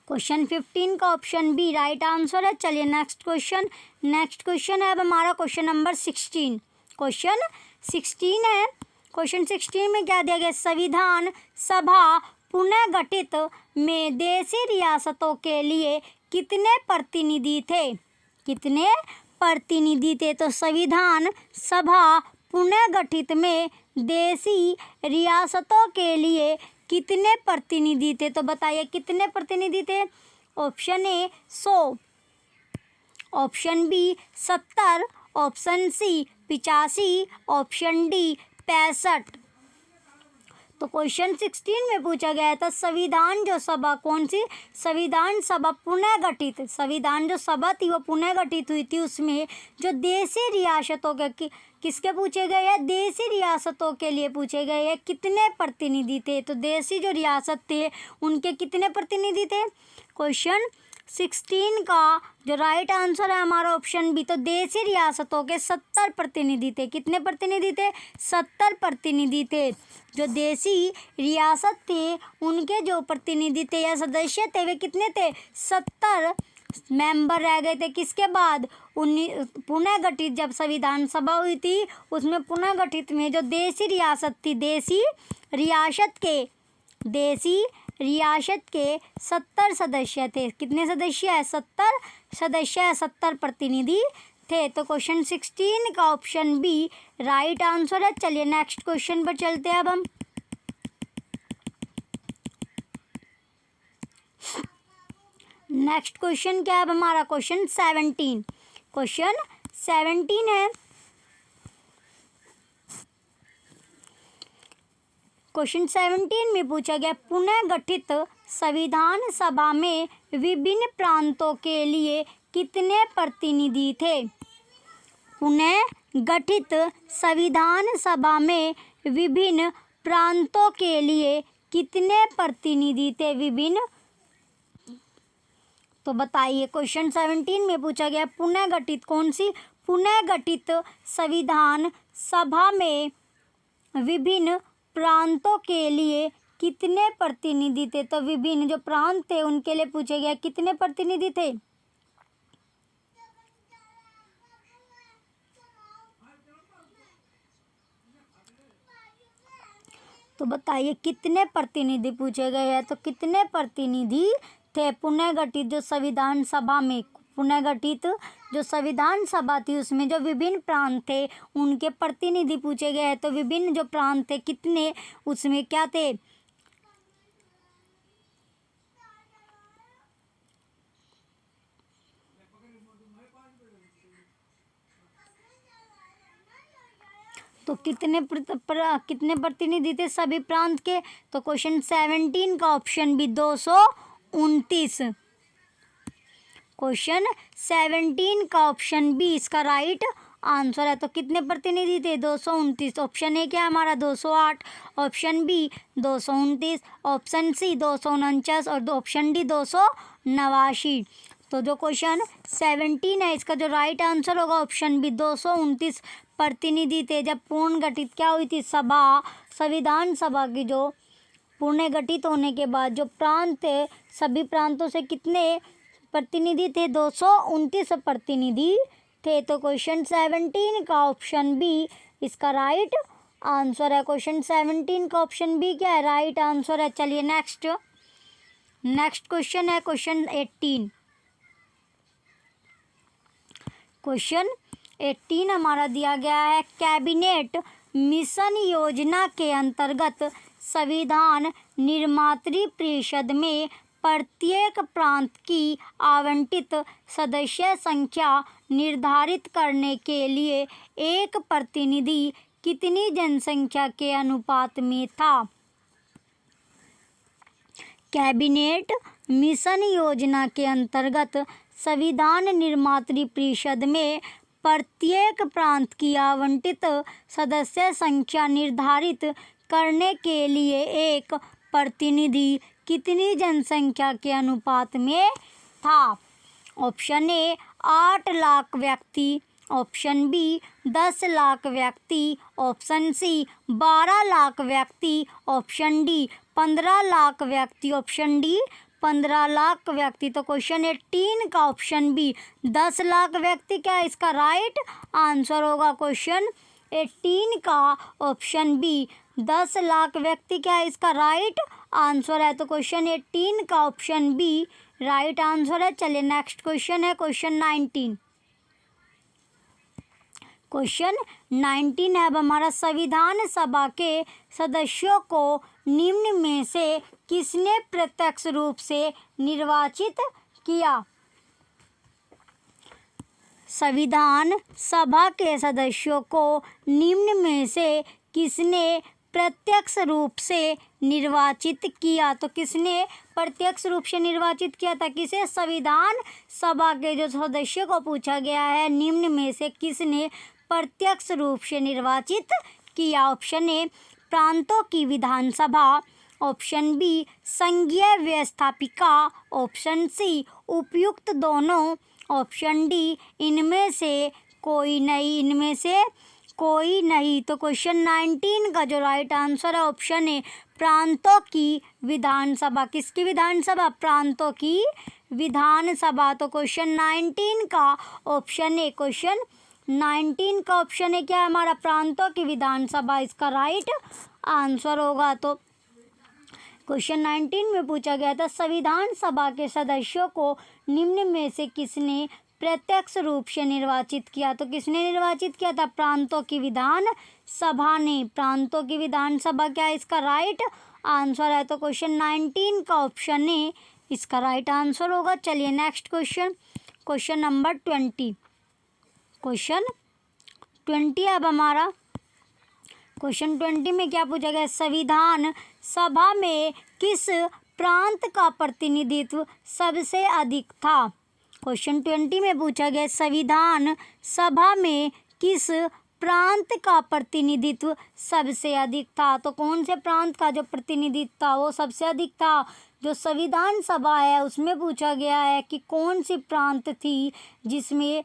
क्वेश्चन 15 का ऑप्शन बी राइट आंसर है। चलिए नेक्स्ट क्वेश्चन है अब हमारा क्वेश्चन नंबर 16। क्वेश्चन 16 है। क्वेश्चन 16 में क्या दिया गया संविधान सभा पुनर्गठित में देशी रियासतों के लिए कितने प्रतिनिधि थे। तो संविधान सभा पुनर्गठित में देशी रियासतों के लिए कितने प्रतिनिधि थे। तो बताइए कितने प्रतिनिधि थे। Option A 100, option B 70, option C 85, option D 65। तो क्वेश्चन 16 में पूछा गया था संविधान जो सभा कौन सी संविधान सभा पुनर्गठित संविधान जो सभा थी वो पुनर्गठित हुई थी उसमें जो देशी रियासतों के किसके पूछे गए हैं देशी रियासतों के लिए पूछे गए हैं कितने प्रतिनिधि थे। तो देशी जो रियासत थे उनके कितने प्रतिनिधि थे। क्वेश्चन 16 का जो राइट आंसर है हमारा ऑप्शन बी। तो देशी रियासतों के 70 प्रतिनिधि थे। कितने प्रतिनिधि थे 70 प्रतिनिधि थे। जो देशी रियासत थे उनके जो प्रतिनिधि थे या सदस्य थे वे कितने थे 70 मेंबर रह गए थे। किसके बाद पुनर्गठित जब संविधान सभा हुई थी उसमें पुनर्गठित में जो देशी रियासत थी देशी रियासत के 70 सदस्य थे। कितने सदस्य है 70 सदस्य है 70 प्रतिनिधि थे। तो क्वेश्चन 16 का ऑप्शन बी राइट आंसर है। चलिए नेक्स्ट क्वेश्चन पर चलते हैं अब हम। नेक्स्ट क्वेश्चन क्या है अब हमारा क्वेश्चन 17 है। क्वेश्चन 17 में पूछा गया पुनर्गठित संविधान सभा में विभिन्न प्रांतों के लिए कितने प्रतिनिधि थे। पुनर्गठित संविधान सभा में विभिन्न प्रांतों के लिए कितने प्रतिनिधि थे विभिन्न। तो बताइए क्वेश्चन 17 में पूछा गया पुनर्गठित कौन सी पुनर्गठित संविधान सभा में विभिन्न प्रांतों के लिए कितने प्रतिनिधि थे। तो विभिन्न जो प्रांत थे उनके लिए पूछे गया कितने प्रतिनिधि थे। तो बताइए कितने प्रतिनिधि पूछे गए हैं। तो कितने प्रतिनिधि थे पुनर्गठित जो संविधान सभा में पुनर्गठित जो संविधान सभा थी उसमें जो विभिन्न प्रांत थे उनके प्रतिनिधि पूछे गए हैं। तो विभिन्न जो प्रांत थे कितने उसमें क्या थे। तो कितने प्रतिनिधि थे सभी प्रांत के। तो क्वेश्चन 17 का ऑप्शन बी 229। क्वेश्चन 17 का ऑप्शन बी इसका राइट आंसर है। तो कितने प्रतिनिधि थे? 229। ऑप्शन ए क्या है हमारा? 208। ऑप्शन बी 229, ऑप्शन सी 249 और ऑप्शन डी 289। तो जो क्वेश्चन 17 है इसका जो राइट आंसर होगा ऑप्शन बी 229 प्रतिनिधि थे जब पूर्ण गठित क्या हुई थी सभा, संविधान सभा की जो पुणे गठित होने के बाद जो प्रांत थे सभी प्रांतों से कितने प्रतिनिधि थे? 229 प्रतिनिधि थे। तो क्वेश्चन 17 का ऑप्शन बी इसका राइट आंसर है। क्वेश्चन 17 का ऑप्शन बी क्या है? राइट आंसर है। चलिए नेक्स्ट क्वेश्चन है क्वेश्चन 18। क्वेश्चन 18 हमारा दिया गया है, कैबिनेट मिशन योजना के अंतर्गत संविधान निर्मात्री परिषद में प्रत्येक प्रांत की आवंटित सदस्य संख्या निर्धारित करने के लिए एक प्रतिनिधि कितनी जनसंख्या के अनुपात में था? कैबिनेट मिशन योजना के अंतर्गत संविधान निर्मात्री परिषद में प्रत्येक प्रांत की आवंटित सदस्य संख्या निर्धारित करने के लिए एक प्रतिनिधि कितनी जनसंख्या के अनुपात में था? ऑप्शन ए 8 लाख व्यक्ति, ऑप्शन बी 10 लाख व्यक्ति, ऑप्शन सी 12 लाख व्यक्ति, ऑप्शन डी 15 लाख व्यक्ति, ऑप्शन डी 15 लाख व्यक्ति। तो क्वेश्चन 18 का ऑप्शन बी 10 लाख व्यक्ति क्या है इसका राइट आंसर होगा। क्वेश्चन 18 का ऑप्शन बी 10 लाख व्यक्ति क्या है इसका राइट आंसर है। तो क्वेश्चन 18 का ऑप्शन बी राइट आंसर है। चलिए नेक्स्ट क्वेश्चन है क्वेश्चन 19। क्वेश्चन 19 है अब हमारा, संविधान सभा के सदस्यों को निम्न में से किसने प्रत्यक्ष रूप से निर्वाचित किया? संविधान सभा के सदस्यों को निम्न में से किसने प्रत्यक्ष रूप से निर्वाचित किया? तो किसने प्रत्यक्ष रूप से निर्वाचित किया था? किसे? संविधान सभा के जो सदस्यों को पूछा गया है निम्न में से किसने प्रत्यक्ष रूप से निर्वाचित किया? ऑप्शन ए प्रांतों की विधानसभा, ऑप्शन बी संघीय व्यवस्थापिका, ऑप्शन सी उपयुक्त दोनों, ऑप्शन डी इनमें से कोई नहीं। तो क्वेश्चन 19 का जो राइट आंसर है ऑप्शन ए प्रांतों की विधानसभा। किसकी विधानसभा? प्रांतों की विधानसभा। तो क्वेश्चन 19 का ऑप्शन ए, क्वेश्चन 19 का ऑप्शन ए क्या है हमारा? प्रांतों की विधानसभा इसका राइट आंसर होगा। तो क्वेश्चन 19 में पूछा गया था संविधान सभा के सदस्यों को निम्न में से किसने प्रत्यक्ष रूप से निर्वाचित किया? तो किसने निर्वाचित किया था? प्रांतों की विधान सभा ने। प्रांतों की विधान सभा क्या है इसका राइट आंसर है। तो क्वेश्चन 19 का ऑप्शन ए इसका राइट आंसर होगा। चलिए नेक्स्ट क्वेश्चन नंबर 20। क्वेश्चन 20 अब हमारा, क्वेश्चन 20 में क्या पूछा गया? संविधान सभा में किस प्रांत का प्रतिनिधित्व सबसे अधिक था? क्वेश्चन 20 में पूछा गया संविधान सभा में किस प्रांत का प्रतिनिधित्व सबसे अधिक था? तो कौन से प्रांत का जो प्रतिनिधित्व था वो सबसे अधिक था? जो संविधान सभा है उसमें पूछा गया है कि कौन सी प्रांत थी जिसमें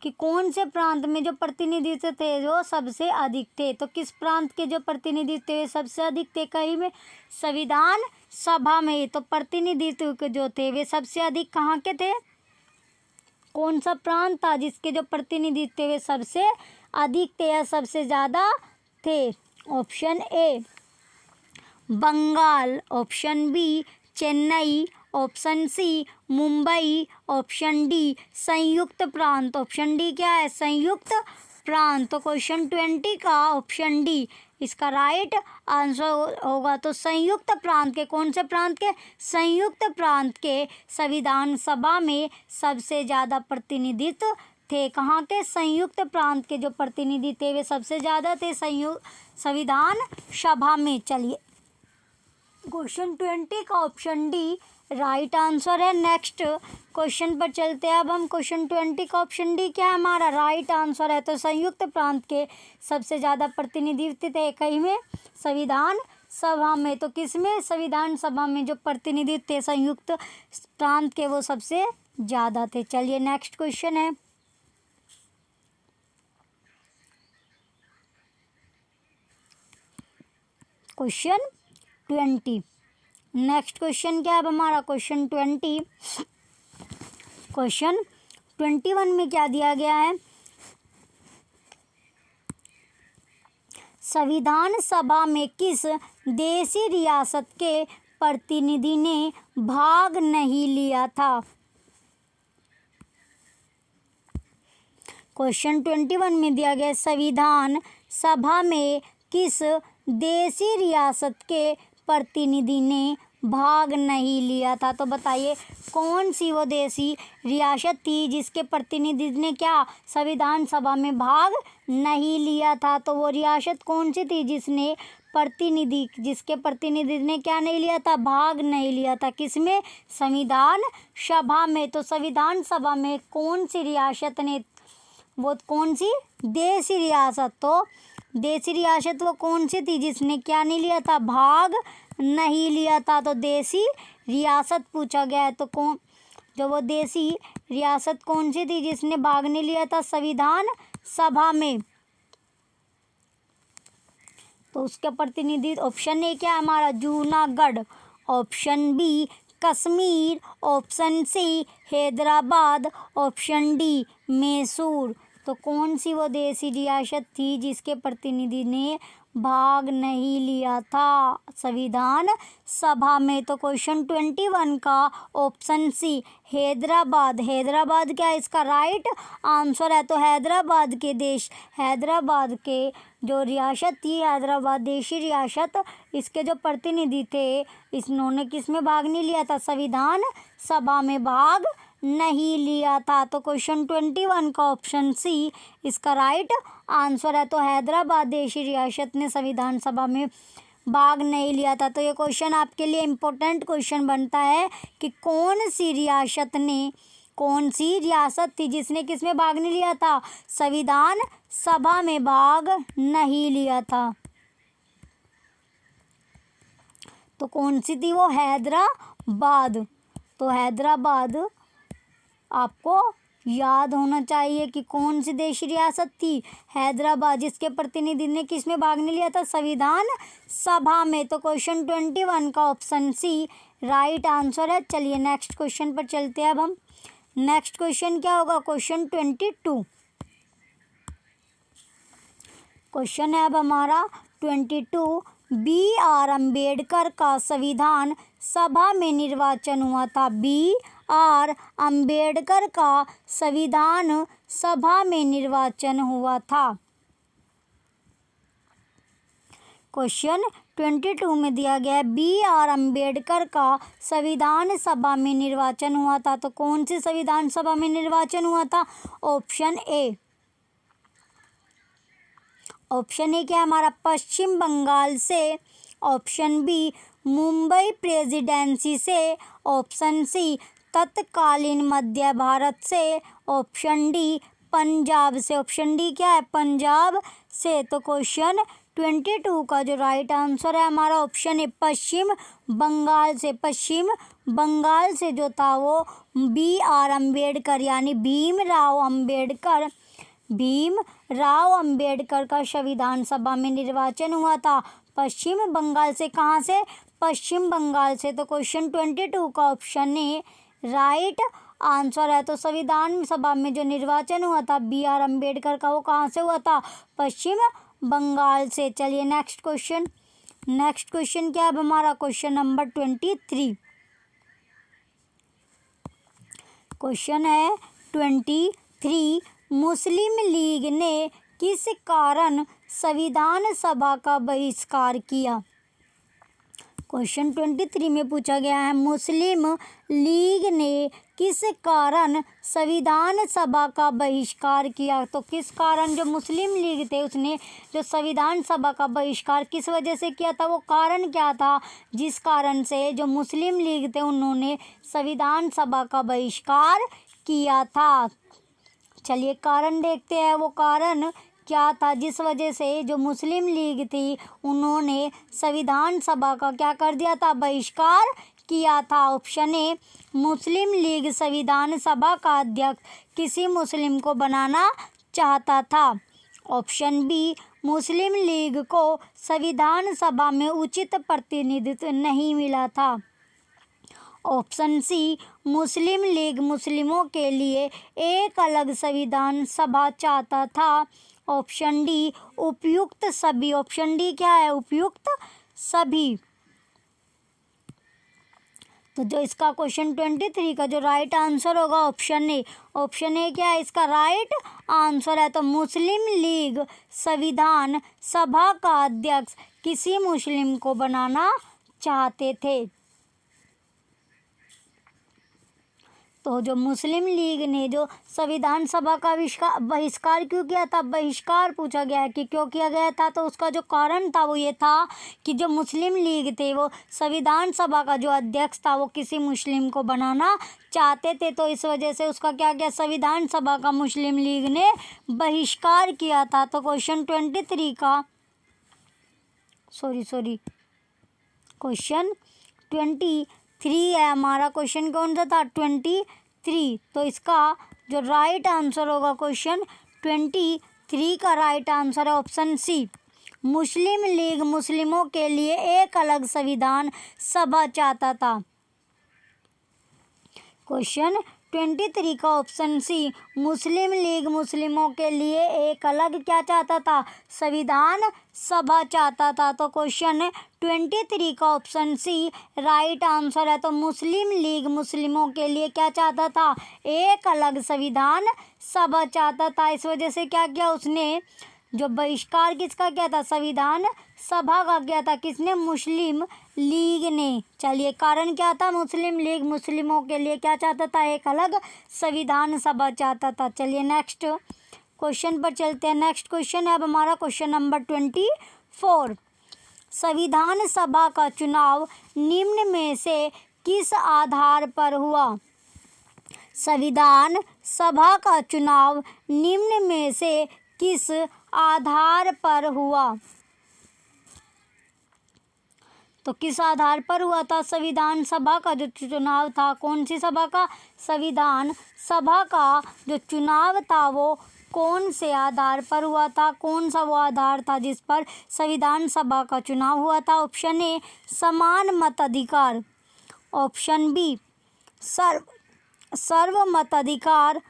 कि कौन से प्रांत में जो प्रतिनिधित्व थे वो सबसे अधिक थे। तो किस प्रांत के जो प्रतिनिधित्व थे सबसे अधिक थे? कहीं में संविधान सभा में। तो प्रतिनिधित्व जो थे वे सबसे अधिक कहाँ के थे? कौन सा प्रांत था जिसके जो प्रतिनिधित्व वे सबसे अधिक थे या सबसे ज़्यादा थे? Option A Bengal, option B Chennai, option C Mumbai, option D संयुक्त प्रांत। ऑप्शन डी क्या है? संयुक्त प्रांत। तो क्वेश्चन 20 का ऑप्शन डी इसका राइट आंसर होगा। तो संयुक्त प्रांत के, कौन से प्रांत के? संयुक्त प्रांत के संविधान सभा में सबसे ज़्यादा प्रतिनिधित्व थे। कहाँ के? संयुक्त प्रांत के जो प्रतिनिधि थे वे सबसे ज़्यादा थे संविधान सभा में। चलिए क्वेश्चन 20 का ऑप्शन डी राइट आंसर है। नेक्स्ट क्वेश्चन पर चलते हैं अब हम। क्वेश्चन 20 का ऑप्शन डी क्या है हमारा राइट आंसर है। तो संयुक्त प्रांत के सबसे ज़्यादा प्रतिनिधित्व थे कहीं में, संविधान सभा में। तो किस में, संविधान सभा में जो प्रतिनिधित्व थे संयुक्त प्रांत के वो सबसे ज़्यादा थे। चलिए नेक्स्ट क्वेश्चन है। क्वेश्चन 20। नेक्स्ट क्वेश्चन क्या है अब हमारा क्वेश्चन 20। क्वेश्चन 21 में क्या दिया गया है, संविधान सभा में किस देशी रियासत के प्रतिनिधि ने भाग नहीं लिया था। क्वेश्चन 21 में दिया गया संविधान सभा में किस देशी रियासत के प्रतिनिधि ने भाग नहीं लिया था। तो बताइए कौन सी वो देशी रियासत थी जिसके प्रतिनिधि ने क्या संविधान सभा में भाग नहीं लिया था। तो वो रियासत कौन सी थी जिसके प्रतिनिधि ने क्या नहीं लिया था, भाग नहीं लिया था। किसमें, संविधान सभा में। तो संविधान सभा में कौन सी रियासत ने, वो कौन सी देशी रियासत, तो देशी रियासत वो कौन सी थी जिसने क्या नहीं लिया था, भाग नहीं लिया था। तो देशी रियासत पूछा गया है, तो कौन, जो वो देशी रियासत कौन सी थी जिसने भाग नहीं लिया था संविधान सभा में। तो उसका प्रतिनिधि ऑप्शन ए क्या है हमारा, Junagadh, option B Kashmir, option C Hyderabad, option D Mysore. तो कौन सी वो देशी रियासत थी जिसके प्रतिनिधि ने भाग नहीं लिया था संविधान सभा में। तो क्वेश्चन 21 का ऑप्शन सी हैदराबाद, हैदराबाद क्या है इसका राइट आंसर है। तो हैदराबाद के जो रियासत थी, हैदराबाद देशी रियासत, इसके जो प्रतिनिधि थे इन्होंने किस में भाग नहीं लिया था, संविधान सभा में भाग नहीं लिया था। तो क्वेश्चन 21 का ऑप्शन सी इसका राइट आंसर है। तो हैदराबाद देशी रियासत ने संविधान सभा में भाग नहीं लिया था। तो ये क्वेश्चन आपके लिए इम्पोर्टेंट क्वेश्चन बनता है कि कौन सी रियासत थी जिसने किस में भाग नहीं लिया था, संविधान सभा में भाग नहीं लिया था। तो कौन सी थी वो, हैदराबाद। तो हैदराबाद आपको याद होना चाहिए कि कौन सी देशी रियासत थी, हैदराबाद, जिसके प्रतिनिधि ने किस में भाग नहीं लिया था, संविधान सभा में। तो क्वेश्चन 21 का ऑप्शन सी राइट आंसर है। चलिए नेक्स्ट क्वेश्चन पर चलते हैं अब हम। नेक्स्ट क्वेश्चन क्या होगा, क्वेश्चन 22। क्वेश्चन है अब हमारा 22, BR अम्बेडकर का संविधान सभा में निर्वाचन हुआ था। BR अम्बेडकर का संविधान सभा में निर्वाचन हुआ था। क्वेश्चन 22 में दिया गया है BR अम्बेडकर का संविधान सभा में निर्वाचन हुआ था। तो कौन सी संविधान सभा में निर्वाचन हुआ था, ऑप्शन ए क्या हमारा, पश्चिम बंगाल से, ऑप्शन बी मुंबई प्रेसिडेंसी से, ऑप्शन सी तत्कालीन मध्य भारत से, ऑप्शन डी पंजाब से। ऑप्शन डी क्या है, पंजाब से। तो क्वेश्चन 22 का जो राइट आंसर है हमारा ऑप्शन है पश्चिम बंगाल से। पश्चिम बंगाल से जो था वो BR अम्बेडकर यानी भीमराव अम्बेडकर का संविधान सभा में निर्वाचन हुआ था पश्चिम बंगाल से। कहाँ से, पश्चिम बंगाल से। तो क्वेश्चन 22 का ऑप्शन ए राइट आंसर है। तो संविधान सभा में जो निर्वाचन हुआ था BR अम्बेडकर का, वो कहाँ से हुआ था, पश्चिम बंगाल से। चलिए नेक्स्ट क्वेश्चन क्या है अब हमारा, क्वेश्चन नंबर 23। क्वेश्चन है 23, मुस्लिम लीग ने किस कारण संविधान सभा का बहिष्कार किया। क्वेश्चन 23 में पूछा गया है, मुस्लिम लीग ने किस कारण संविधान सभा का बहिष्कार किया। तो किस कारण जो मुस्लिम लीग थे उसने जो संविधान सभा का बहिष्कार किस वजह से किया था, वो कारण क्या था जिस कारण से जो मुस्लिम लीग थे उन्होंने संविधान सभा का बहिष्कार किया था। चलिए कारण देखते हैं, वो कारण क्या था जिस वजह से जो मुस्लिम लीग थी उन्होंने संविधान सभा का क्या कर दिया था, बहिष्कार किया था। ऑप्शन ए, मुस्लिम लीग संविधान सभा का अध्यक्ष किसी मुस्लिम को बनाना चाहता था। ऑप्शन बी, मुस्लिम लीग को संविधान सभा में उचित प्रतिनिधित्व नहीं मिला था। ऑप्शन सी, मुस्लिम लीग मुस्लिमों के लिए एक अलग संविधान सभा चाहता था। ऑप्शन डी, उपयुक्त सभी। ऑप्शन डी क्या है, उपयुक्त सभी। तो जो इसका क्वेश्चन 23 का जो राइट आंसर होगा ऑप्शन ए। ऑप्शन ए क्या है इसका राइट आंसर है। तो मुस्लिम लीग संविधान सभा का अध्यक्ष किसी मुस्लिम को बनाना चाहते थे। तो जो मुस्लिम लीग ने जो संविधान सभा का बहिष्कार क्यों किया था, बहिष्कार पूछा गया है कि क्यों किया गया था। तो उसका जो कारण था वो ये था कि जो मुस्लिम लीग थे वो संविधान सभा का जो अध्यक्ष था वो किसी मुस्लिम को बनाना चाहते थे। तो इस वजह से उसका क्या किया, संविधान सभा का मुस्लिम लीग ने बहिष्कार किया था। तो क्वेश्चन 23 का क्वेश्चन 23 है हमारा। क्वेश्चन कौन सा था, 23। तो इसका जो राइट आंसर होगा क्वेश्चन 23 का राइट आंसर है ऑप्शन सी, मुस्लिम लीग मुस्लिमों के लिए एक अलग संविधान सभा चाहता था। क्वेश्चन 23 का ऑप्शन सी, मुस्लिम लीग मुस्लिमों के लिए एक अलग क्या चाहता था, संविधान सभा चाहता था। तो क्वेश्चन 23 का ऑप्शन सी राइट आंसर है। तो मुस्लिम लीग मुस्लिमों के लिए क्या चाहता था, एक अलग संविधान सभा चाहता था। इस वजह से क्या किया उसने, जो बहिष्कार किसका किया था, संविधान सभा का किया था। किसने, मुस्लिम लीग ने। चलिए कारण क्या था, मुस्लिम लीग मुस्लिमों के लिए क्या चाहता था, एक अलग संविधान सभा चाहता था। चलिए नेक्स्ट क्वेश्चन पर चलते हैं। नेक्स्ट क्वेश्चन है अब हमारा क्वेश्चन नंबर 24। संविधान सभा का चुनाव निम्न में से किस आधार पर हुआ। संविधान सभा का चुनाव निम्न में से किस आधार पर हुआ। तो किस आधार पर हुआ था, संविधान सभा का जो चुनाव था, कौन सी सभा का, संविधान सभा का जो चुनाव था वो कौन से आधार पर हुआ था। कौन सा वो आधार था जिस पर संविधान सभा का चुनाव हुआ था। ऑप्शन ए, समान मताधिकार। ऑप्शन बी, सर्वमताधिकार।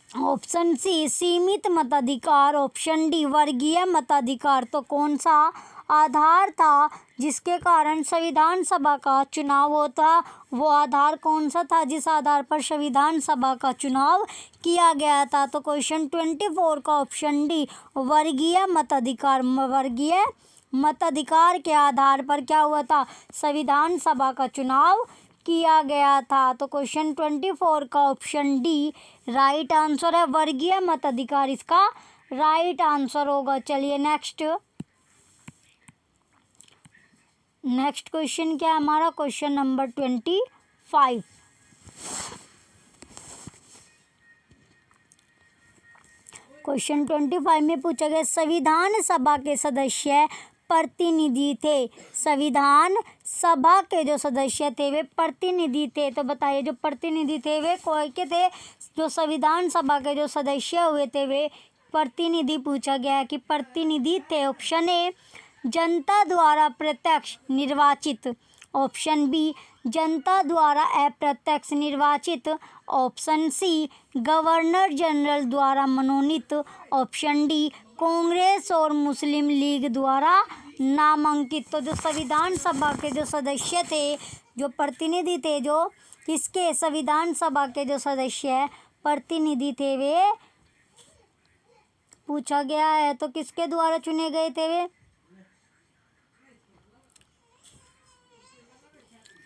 ऑप्शन सी, सीमित मताधिकार। ऑप्शन डी, वर्गीय मताधिकार। तो कौन सा आधार था जिसके कारण संविधान सभा का चुनाव होता, वो आधार कौन सा था जिस आधार पर संविधान सभा का चुनाव किया गया था। तो क्वेश्चन 24 का ऑप्शन डी, वर्गीय मताधिकार। वर्गीय मताधिकार के आधार पर क्या हुआ था, संविधान सभा का चुनाव किया गया था। तो क्वेश्चन 24 का ऑप्शन डी राइट आंसर है, वर्गीय मताधिकार इसका राइट आंसर होगा। चलिए नेक्स्ट क्वेश्चन क्या है हमारा, क्वेश्चन नंबर 25। क्वेश्चन 25 में पूछा गया, संविधान सभा के सदस्य प्रतिनिधि थे। संविधान सभा के जो सदस्य थे वे प्रतिनिधि थे। तो बताइए जो प्रतिनिधि थे वे कौन के थे, जो संविधान सभा के जो सदस्य हुए थे वे प्रतिनिधि पूछा गया है कि प्रतिनिधि थे। ऑप्शन ए, जनता द्वारा प्रत्यक्ष निर्वाचित। ऑप्शन बी, जनता द्वारा अप्रत्यक्ष निर्वाचित। ऑप्शन सी, गवर्नर जनरल द्वारा मनोनीत। ऑप्शन डी, कांग्रेस और मुस्लिम लीग द्वारा नामांकित। तो जो संविधान सभा के जो सदस्य थे, जो प्रतिनिधि थे, जो किसके, संविधान सभा के जो सदस्य प्रतिनिधि थे वे पूछा गया है तो किसके द्वारा चुने गए थे वे,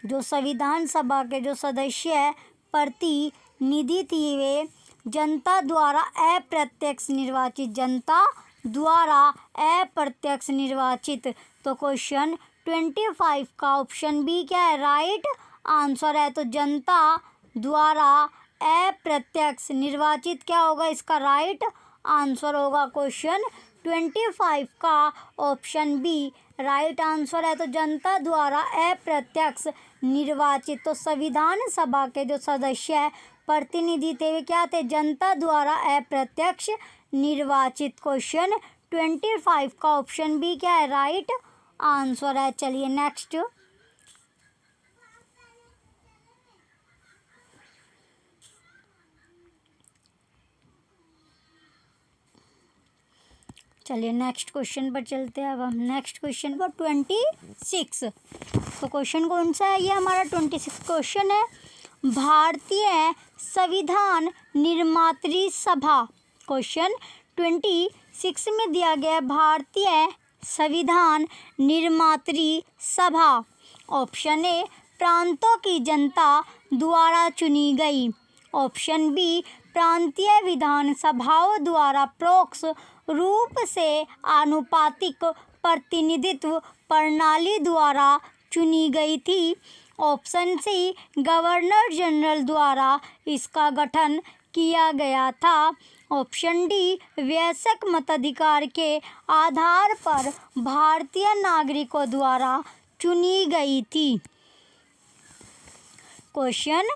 जो संविधान सभा के जो सदस्य प्रतिनिधि थी वे जनता द्वारा अप्रत्यक्ष निर्वाचित, जनता द्वारा अप्रत्यक्ष निर्वाचित। तो क्वेश्चन 25 का ऑप्शन बी क्या है, राइट आंसर है। तो जनता द्वारा अप्रत्यक्ष निर्वाचित क्या होगा, इसका राइट आंसर होगा क्वेश्चन 25 का ऑप्शन बी राइट आंसर है। तो जनता द्वारा अप्रत्यक्ष निर्वाचित, तो संविधान सभा के जो सदस्य प्रतिनिधि थे वे क्या थे, जनता द्वारा अप्रत्यक्ष निर्वाचित। क्वेश्चन 25 का ऑप्शन बी क्या है, राइट आंसर है। चलिए नेक्स्ट, चलिए नेक्स्ट क्वेश्चन पर चलते हैं। अब हम नेक्स्ट क्वेश्चन पर 26, तो क्वेश्चन कौन सा है, ये हमारा 26 क्वेश्चन है। भारतीय संविधान निर्मात्री सभा, क्वेश्चन 26 में दिया गया भारतीय संविधान निर्मात्री सभा। ऑप्शन ए प्रांतों की जनता द्वारा चुनी गई, ऑप्शन बी प्रांतीय विधान सभाओं द्वारा परोक्ष रूप से आनुपातिक प्रतिनिधित्व प्रणाली द्वारा चुनी गई थी, ऑप्शन सी गवर्नर जनरल द्वारा इसका गठन किया गया था, ऑप्शन डी वयस्क मताधिकार के आधार पर भारतीय नागरिकों द्वारा चुनी गई थी। क्वेश्चन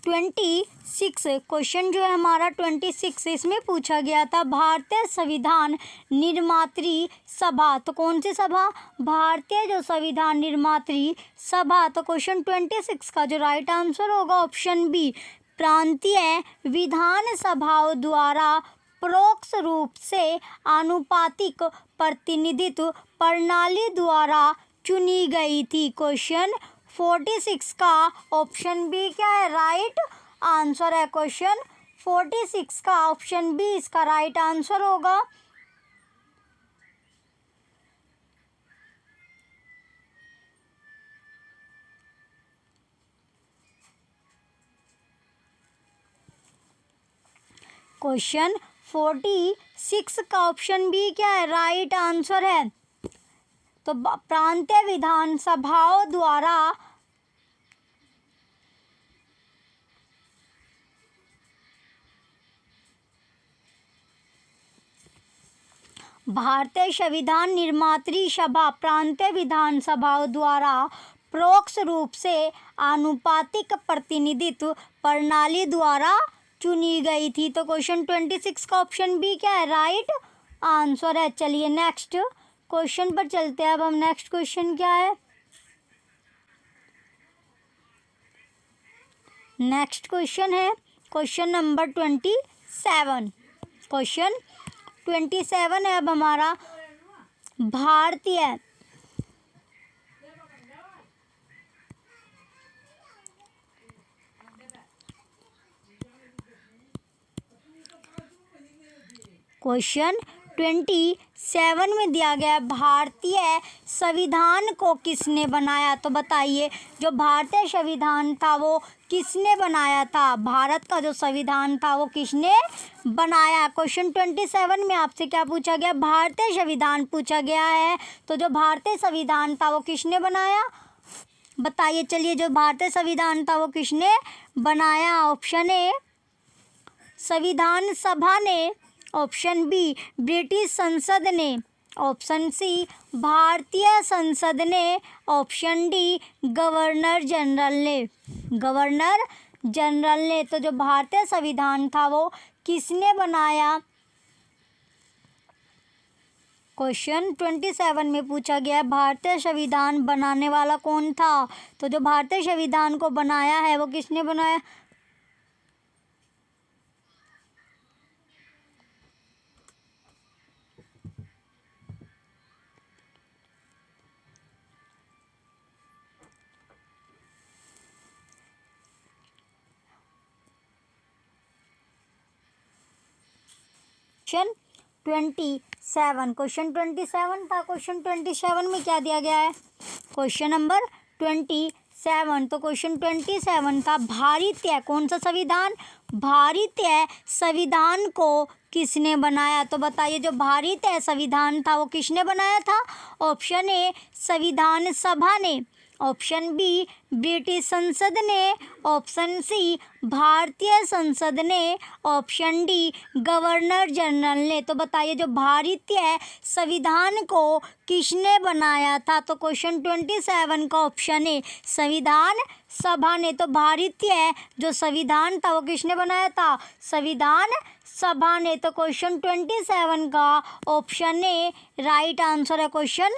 26, क्वेश्चन जो है हमारा 26, इसमें पूछा गया था भारतीय संविधान निर्मात्री सभा, तो कौन सी सभा, भारतीय जो संविधान निर्मात्री सभा। तो क्वेश्चन 26 का जो राइट आंसर होगा ऑप्शन बी प्रांतीय विधान सभाओं द्वारा परोक्ष रूप से आनुपातिक प्रतिनिधित्व प्रणाली द्वारा चुनी गई थी। क्वेश्चन 46 का ऑप्शन बी क्या है, राइट आंसर है। क्वेश्चन 46 का ऑप्शन बी इसका राइट आंसर होगा। क्वेश्चन 46 का ऑप्शन बी क्या है, राइट आंसर है। तो प्रांतीय विधान सभाओं द्वारा भारतीय संविधान निर्मात्री सभा प्रांतीय विधान सभाओं द्वारा परोक्ष रूप से आनुपातिक प्रतिनिधित्व प्रणाली द्वारा चुनी गई थी। तो क्वेश्चन 26 का ऑप्शन बी क्या है, राइट आंसर है। चलिए नेक्स्ट क्वेश्चन पर चलते हैं। अब हम नेक्स्ट क्वेश्चन क्या है, नेक्स्ट क्वेश्चन है क्वेश्चन नंबर 27। क्वेश्चन 27 है अब हमारा भारतीय क्वेश्चन 27 में दिया गया भारतीय संविधान को किसने बनाया। तो बताइए जो भारतीय संविधान था वो किसने बनाया था, भारत का जो संविधान था वो किसने बनाया। क्वेश्चन 27 में आपसे क्या पूछा गया, भारतीय संविधान पूछा गया है। तो जो भारतीय संविधान था वो किसने बनाया, बताइए। चलिए जो भारतीय संविधान था वो किसने बनाया। ऑप्शन ए संविधान सभा ने, ऑप्शन बी ब्रिटिश संसद ने, ऑप्शन सी भारतीय संसद ने, ऑप्शन डी गवर्नर जनरल ने, गवर्नर जनरल ने। तो जो भारतीय संविधान था वो किसने बनाया। क्वेश्चन 27 में पूछा गया भारतीय संविधान बनाने वाला कौन था। तो जो भारतीय संविधान को बनाया है वो किसने बनाया। क्वेश्चन 27 था। क्वेश्चन 27 में क्या दिया गया है, क्वेश्चन नंबर 27 7। तो क्वेश्चन 27 था भारतीय कौन सा संविधान, भारतीय संविधान को किसने बनाया। तो बताइए जो भारतीय संविधान था वो किसने बनाया था। ऑप्शन ए संविधान सभा ने, ऑप्शन बी ब्रिटिश संसद ने, ऑप्शन सी भारतीय संसद ने, ऑप्शन डी गवर्नर जनरल ने। तो बताइए जो भारतीय संविधान को किसने बनाया था। तो क्वेश्चन 27 का ऑप्शन है संविधान सभा ने। तो भारतीय जो संविधान था वो किसने बनाया था, संविधान सभा ने। तो क्वेश्चन 27 का ऑप्शन ए राइट आंसर है। क्वेश्चन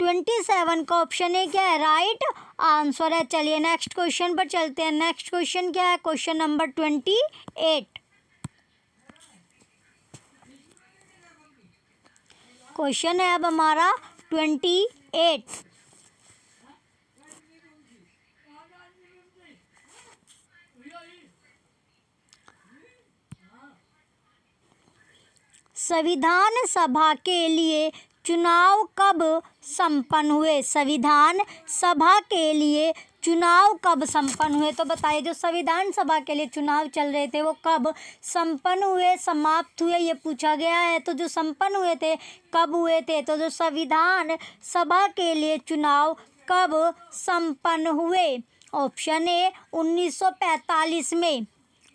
27 का ऑप्शन ए क्या है, राइट आंसर है। चलिए नेक्स्ट क्वेश्चन पर चलते हैं। नेक्स्ट क्वेश्चन क्या है, क्वेश्चन नंबर 28। क्वेश्चन है अब हमारा 28। संविधान सभा के लिए चुनाव कब संपन्न हुए, संविधान सभा के लिए चुनाव कब संपन्न हुए। तो बताइए जो संविधान सभा के लिए चुनाव चल रहे थे वो कब संपन्न हुए, समाप्त हुए, ये पूछा गया है। तो जो संपन्न हुए थे कब हुए थे, तो जो संविधान सभा के लिए चुनाव कब संपन्न हुए। ऑप्शन ए 1945 में,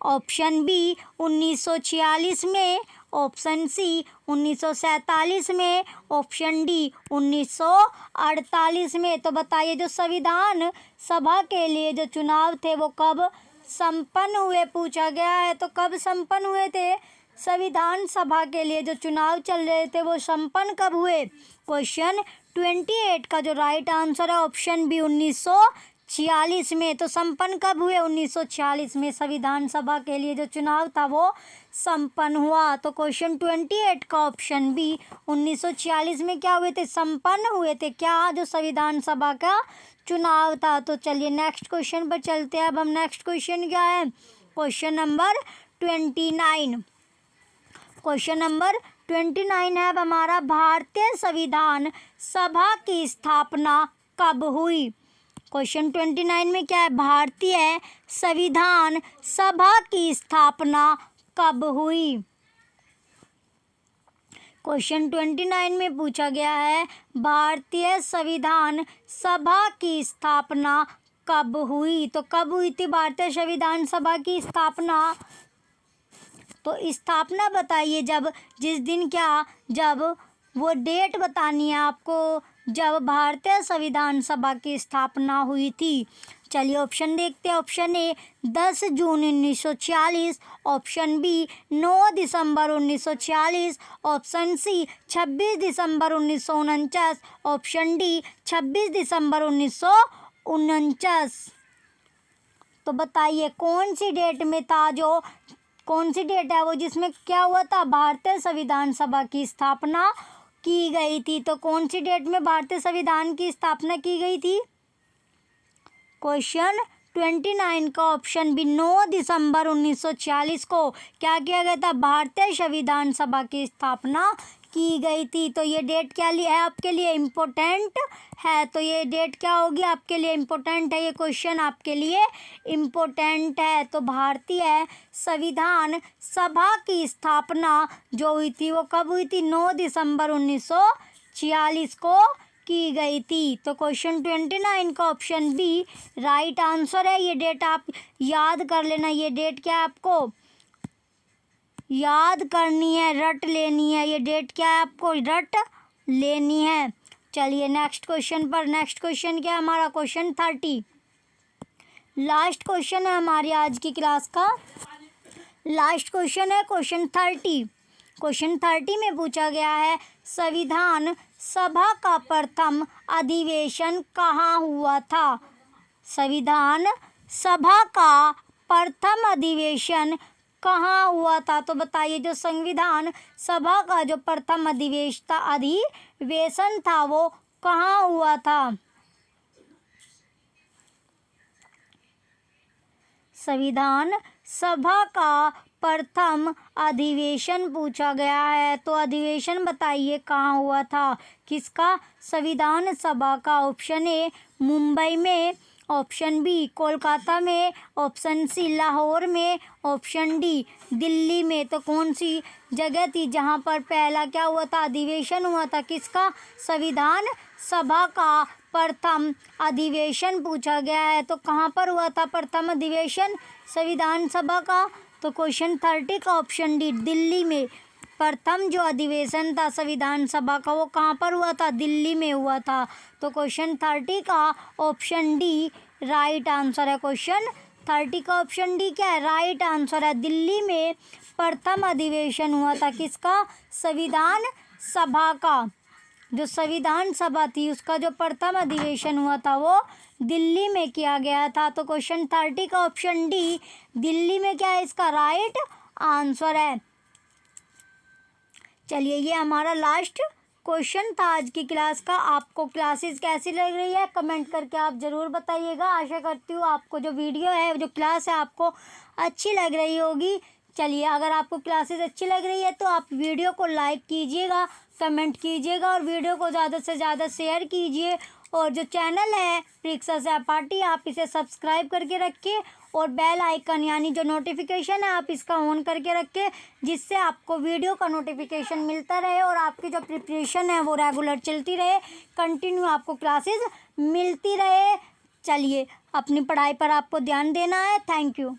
ऑप्शन बी 1946 में, ऑप्शन सी 1947 में, ऑप्शन डी 1948 में। तो बताइए जो संविधान सभा के लिए जो चुनाव थे वो कब संपन्न हुए, पूछा गया है। तो कब संपन्न हुए थे संविधान सभा के लिए जो चुनाव चल रहे थे वो संपन्न कब हुए। क्वेश्चन 28 का जो राइट आंसर है ऑप्शन बी 1946 में। तो संपन्न कब हुए, 1946 में संविधान सभा के लिए जो चुनाव था वो संपन्न हुआ। तो क्वेश्चन 28 का ऑप्शन बी 1946 में क्या हुए थे, संपन्न हुए थे क्या, जो संविधान सभा का चुनाव था। तो चलिए नेक्स्ट क्वेश्चन पर चलते हैं। अब हम नेक्स्ट क्वेश्चन क्या है, क्वेश्चन नंबर 29। क्वेश्चन नंबर 29 है अब हमारा भारतीय संविधान सभा की स्थापना कब हुई। क्वेश्चन 29 में क्या है, भारतीय संविधान सभा की स्थापना कब हुई। क्वेश्चन 29 में पूछा गया है भारतीय संविधान सभा की स्थापना कब हुई। तो कब हुई थी भारतीय संविधान सभा की स्थापना। तो स्थापना बताइए जब, जिस दिन क्या, जब वो डेट बतानी है आपको जब भारतीय संविधान सभा की स्थापना हुई थी। चलिए ऑप्शन देखते हैं। ऑप्शन ए 10 जून 1946, ऑप्शन बी 9 दिसंबर 1946, ऑप्शन सी 26 दिसंबर 1949, ऑप्शन डी 26 दिसंबर 1949। तो बताइए कौन सी डेट में था, जो कौन सी डेट है वो जिसमें क्या हुआ था, भारतीय संविधान सभा की स्थापना की गई थी। तो कौन सी डेट में भारतीय संविधान की स्थापना की गई थी। क्वेश्चन 29 का ऑप्शन बी 9 दिसंबर 1946 को क्या किया गया था, भारतीय संविधान सभा की स्थापना की गई थी। तो ये डेट क्या लिए है आपके लिए इम्पोर्टेंट है। तो ये डेट क्या होगी आपके लिए इम्पोर्टेंट है, ये क्वेश्चन आपके लिए इम्पोर्टेंट है। तो भारतीय संविधान सभा की स्थापना जो हुई थी वो कब हुई थी, 9 दिसंबर 1946 को की गई थी। तो क्वेश्चन 29 का ऑप्शन बी राइट आंसर है। ये डेट आप याद कर लेना, ये डेट क्या है आपको याद करनी है, रट लेनी है। ये डेट क्या है आपको रट लेनी है। चलिए नेक्स्ट क्वेश्चन पर। नेक्स्ट क्वेश्चन क्या है हमारा, क्वेश्चन 30। लास्ट क्वेश्चन है हमारी आज की क्लास का, लास्ट क्वेश्चन है क्वेश्चन 30। क्वेश्चन 30 में पूछा गया है संविधान सभा का प्रथम अधिवेशन कहाँ हुआ था। संविधान सभा का प्रथम अधिवेशन कहाँ हुआ था। तो बताइए जो संविधान सभा का जो प्रथम अधिवेशन था वो कहाँ हुआ था। संविधान सभा का प्रथम अधिवेशन पूछा गया है, तो अधिवेशन बताइए कहाँ हुआ था, किसका, संविधान सभा का। ऑप्शन ए मुंबई में, ऑप्शन बी कोलकाता में, ऑप्शन सी लाहौर में, ऑप्शन डी दिल्ली में। तो कौन सी जगह थी जहाँ पर पहला क्या हुआ था, अधिवेशन हुआ था, किसका, संविधान सभा का प्रथम अधिवेशन पूछा गया है। तो कहाँ पर हुआ था प्रथम अधिवेशन संविधान सभा का, तो क्वेश्चन 30 का ऑप्शन डी दिल्ली में। प्रथम जो अधिवेशन था संविधान सभा का वो कहाँ पर हुआ था, दिल्ली में हुआ था। तो क्वेश्चन 30 का ऑप्शन डी राइट आंसर है। क्वेश्चन 30 का ऑप्शन डी क्या है, राइट आंसर है। दिल्ली में प्रथम अधिवेशन हुआ था किसका, संविधान सभा का। जो संविधान सभा थी उसका जो प्रथम अधिवेशन हुआ था वो दिल्ली में किया गया था। तो क्वेश्चन 30 का ऑप्शन डी दिल्ली में क्या है, इसका राइट आंसर है। चलिए ये हमारा लास्ट क्वेश्चन था आज की क्लास का। आपको क्लासेस कैसी लग रही है कमेंट करके आप ज़रूर बताइएगा। आशा करती हूँ आपको जो वीडियो है, जो क्लास है, आपको अच्छी लग रही होगी। चलिए अगर आपको क्लासेस अच्छी लग रही है तो आप वीडियो को लाइक कीजिएगा, कमेंट कीजिएगा और वीडियो को ज़्यादा से ज़्यादा शेयर कीजिए। और जो चैनल है परीक्षा सहपाठी, आप इसे सब्सक्राइब करके रखिए और बेल आइकन यानी जो नोटिफिकेशन है आप इसका ऑन करके रखें, जिससे आपको वीडियो का नोटिफिकेशन मिलता रहे और आपकी जो प्रिपरेशन है वो रेगुलर चलती रहे, कंटिन्यू आपको क्लासेस मिलती रहे। चलिए अपनी पढ़ाई पर आपको ध्यान देना है। Thank you.